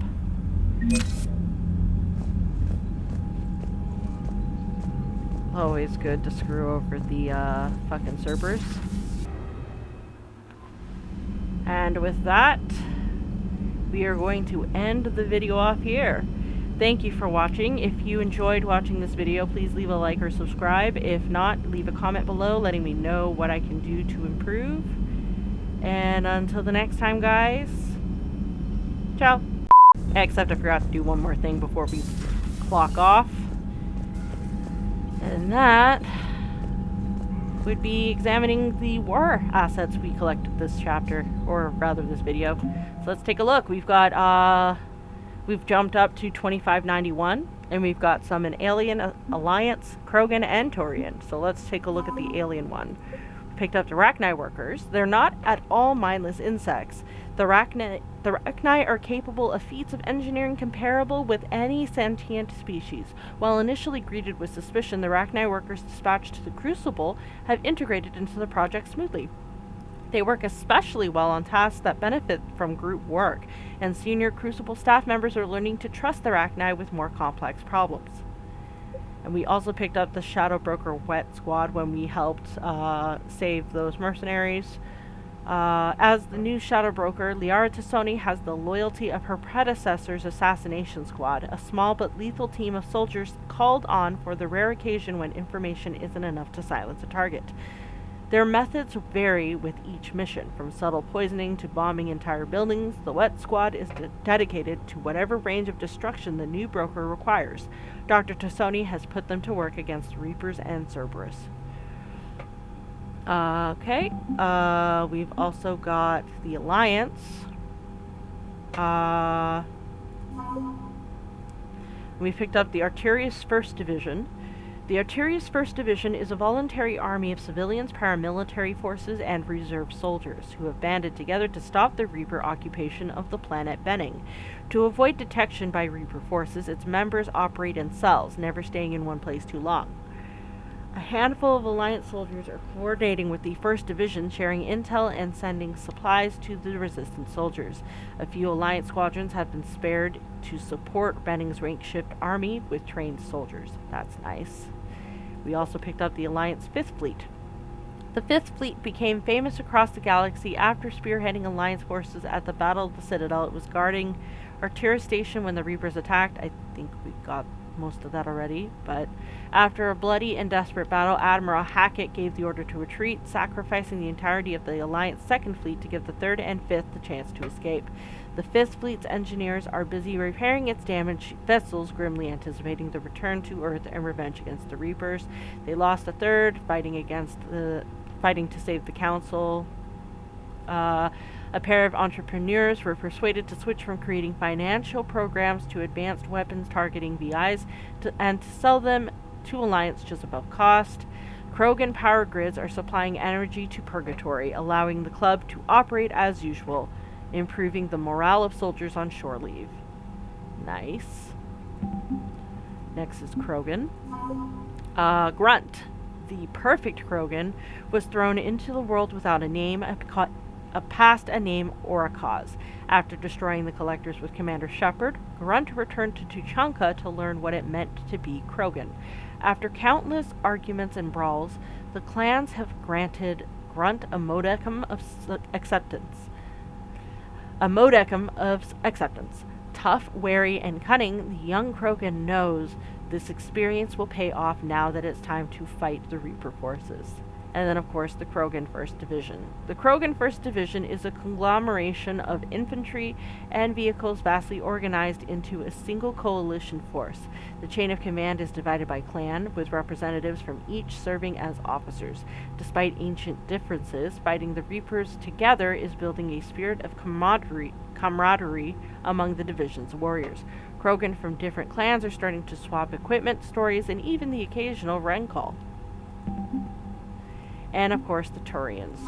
Always good to screw over the fucking Cerberus. And with that, we are going to end the video off here. Thank you for watching. If you enjoyed watching this video, please leave a like or subscribe. If not, leave a comment below letting me know what I can do to improve. And until the next time, guys, ciao. Except I forgot to do one more thing before we clock off. And that would be examining the war assets we collected this chapter, or rather this video. So let's take a look. We've got, we've jumped up to 2591, and we've got some in Alien, Alliance, Krogan, and Turian. So let's take a look at the Alien one. Picked up the Rachni workers. They're not at all mindless insects. The Rachni are capable of feats of engineering comparable with any sentient species. While initially greeted with suspicion, the Rachni workers dispatched to the Crucible have integrated into the project smoothly. They work especially well on tasks that benefit from group work, and senior Crucible staff members are learning to trust the Rachni with more complex problems. And we also picked up the Shadow Broker Wet Squad when we helped save those mercenaries. As the new Shadow Broker, Liara Tassoni has the loyalty of her predecessor's assassination squad, a small but lethal team of soldiers called on for the rare occasion when information isn't enough to silence a target. Their methods vary with each mission, from subtle poisoning to bombing entire buildings. The Wet Squad is dedicated to whatever range of destruction the new broker requires. Dr. Tassoni has put them to work against Reapers and Cerberus. Okay, we've also got the Alliance. We picked up the Arterius 1st Division. The Arterius 1st Division is a voluntary army of civilians, paramilitary forces, and reserve soldiers who have banded together to stop the Reaper occupation of the planet Benning. To avoid detection by Reaper forces, its members operate in cells, never staying in one place too long. A handful of Alliance soldiers are coordinating with the 1st Division, sharing intel and sending supplies to the resistance soldiers. A few Alliance squadrons have been spared to support Benning's rank shift army with trained soldiers. That's nice. We also picked up the Alliance 5th Fleet. The 5th Fleet became famous across the galaxy after spearheading Alliance forces at the Battle of the Citadel. It was guarding Arteris Station when the Reapers attacked. I think we got most of that already, but after a bloody and desperate battle, Admiral Hackett gave the order to retreat, sacrificing the entirety of the Alliance 2nd Fleet to give the 3rd and 5th the chance to escape. The 5th Fleet's engineers are busy repairing its damaged vessels, grimly anticipating the return to Earth and revenge against the Reapers. They lost the 3rd, fighting to save the Council. A pair of entrepreneurs were persuaded to switch from creating financial programs to advanced weapons targeting VIs and to sell them to Alliance just above cost. Krogan power grids are supplying energy to Purgatory, allowing the club to operate as usual, improving the morale of soldiers on shore leave. Nice. Next is Krogan. Grunt, the perfect Krogan, was thrown into the world without a name, past a name or a cause. After destroying the Collectors with Commander Shepard, Grunt returned to Tuchanka to learn what it meant to be Krogan. After countless arguments and brawls, the clans have granted Grunt a modicum of acceptance. Tough, wary, and cunning, the young Krogan knows this experience will pay off now that it's time to fight the Reaper forces. and then of course the Krogan 1st Division. The Krogan 1st Division is a conglomeration of infantry and vehicles vastly organized into a single coalition force. The chain of command is divided by clan, with representatives from each serving as officers. Despite ancient differences, fighting the Reapers together is building a spirit of camaraderie among the division's warriors. Krogan from different clans are starting to swap equipment, stories, and even the occasional Ren call. And of course the Turians.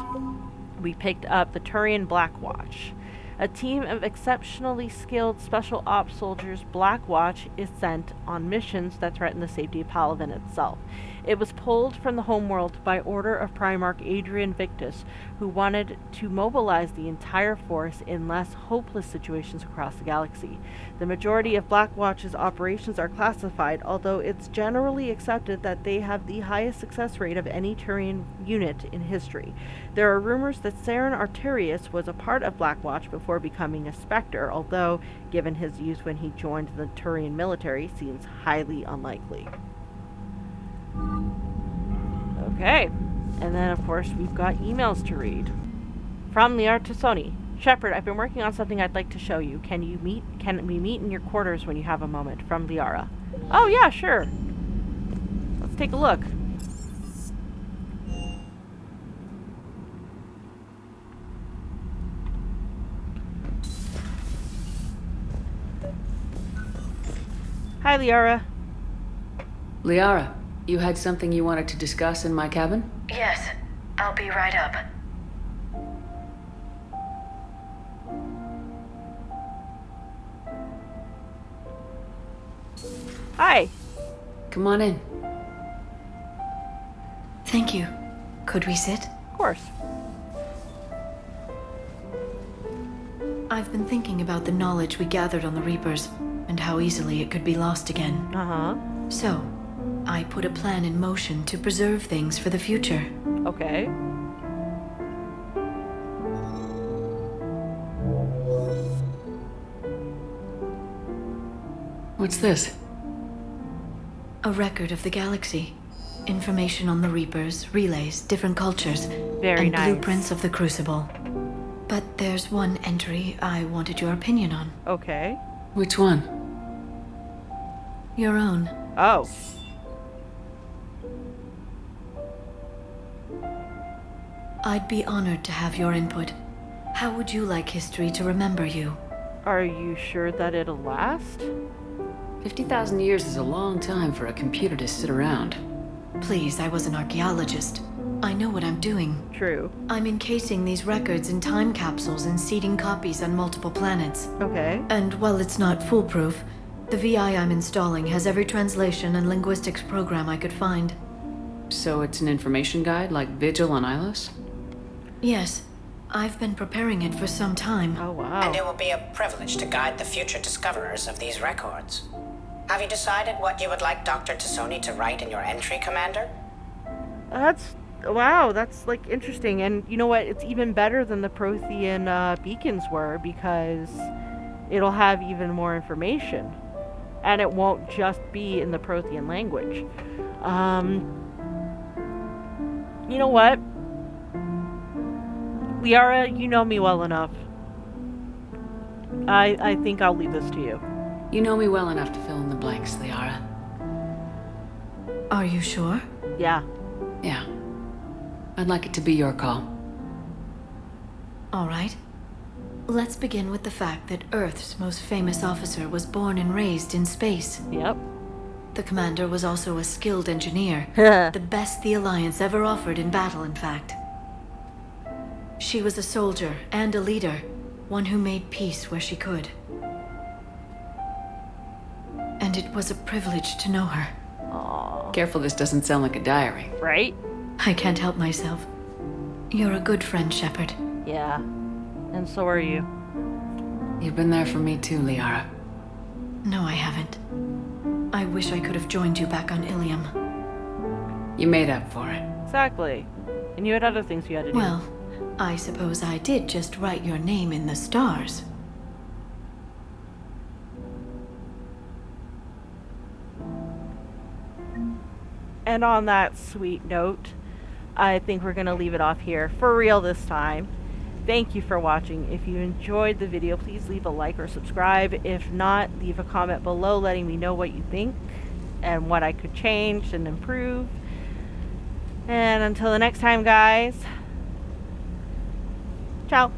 We picked up the Turian Black Watch. A team of exceptionally skilled special ops soldiers, Black Watch is sent on missions that threaten the safety of Palaven itself. It was pulled from the homeworld by order of Primarch Adrian Victus, who wanted to mobilize the entire force in less hopeless situations across the galaxy. The majority of Black Watch's operations are classified, although it's generally accepted that they have the highest success rate of any Turian unit in history. There are rumors that Saren Arterius was a part of Black Watch before becoming a Spectre, although, given his youth when he joined the Turian military, seems highly unlikely. Okay, and then of course we've got emails to read. From Liara to Sony. Shepard, I've been working on something I'd like to show you. Can we meet in your quarters when you have a moment? From Liara. Oh yeah, sure. Let's take a look. Hi, Liara. Liara, you had something you wanted to discuss in my cabin? Yes, I'll be right up. Hi. Come on in. Thank you. Could we sit? Of course. I've been thinking about the knowledge we gathered on the Reapers, and how easily it could be lost again. Uh-huh. So, I put a plan in motion to preserve things for the future. Okay. What's this? A record of the galaxy. Information on the Reapers, relays, different cultures, Very and nice. blueprints of the Crucible. But there's one entry I wanted your opinion on. Okay. Which one? Your own. Oh. I'd be honored to have your input. How would you like history to remember you? Are you sure that it'll last? 50,000 years is a long time for a computer to sit around. Please, I was an archaeologist. I know what I'm doing. True. I'm encasing these records in time capsules and seeding copies on multiple planets. Okay. And while it's not foolproof, the VI I'm installing has every translation and linguistics program I could find. So it's an information guide like Vigil on Ilos? Yes. I've been preparing it for some time. Oh, wow. And it will be a privilege to guide the future discoverers of these records. Have you decided what you would like Dr. Tassoni to write in your entry, Commander? Wow, that's like interesting. And you know what? It's even better than the Prothean beacons were, because it'll have even more information. And it won't just be in the Prothean language. You know what? Liara, you know me well enough. I think I'll leave this to you. You know me well enough to fill in the blanks, Liara. Are you sure? Yeah. Yeah. I'd like it to be your call. All right. Let's begin with the fact that Earth's most famous officer was born and raised in space. Yep. The commander was also a skilled engineer. The best the Alliance ever offered in battle, in fact. She was a soldier and a leader, one who made peace where she could. And it was a privilege to know her. Aww. Careful this doesn't sound like a diary. Right? I can't help myself. You're a good friend, Shepard. Yeah. And so are you. You've been there for me too, Liara. No, I haven't. I wish I could have joined you back on Ilium. You made up for it. Exactly. And you had other things you had to do. Well, I suppose I did just write your name in the stars. And on that sweet note, I think we're going to leave it off here for real this time. Thank you for watching. If you enjoyed the video, please leave a like or subscribe. If not, leave a comment below letting me know what you think and what I could change and improve. And until the next time, guys, ciao.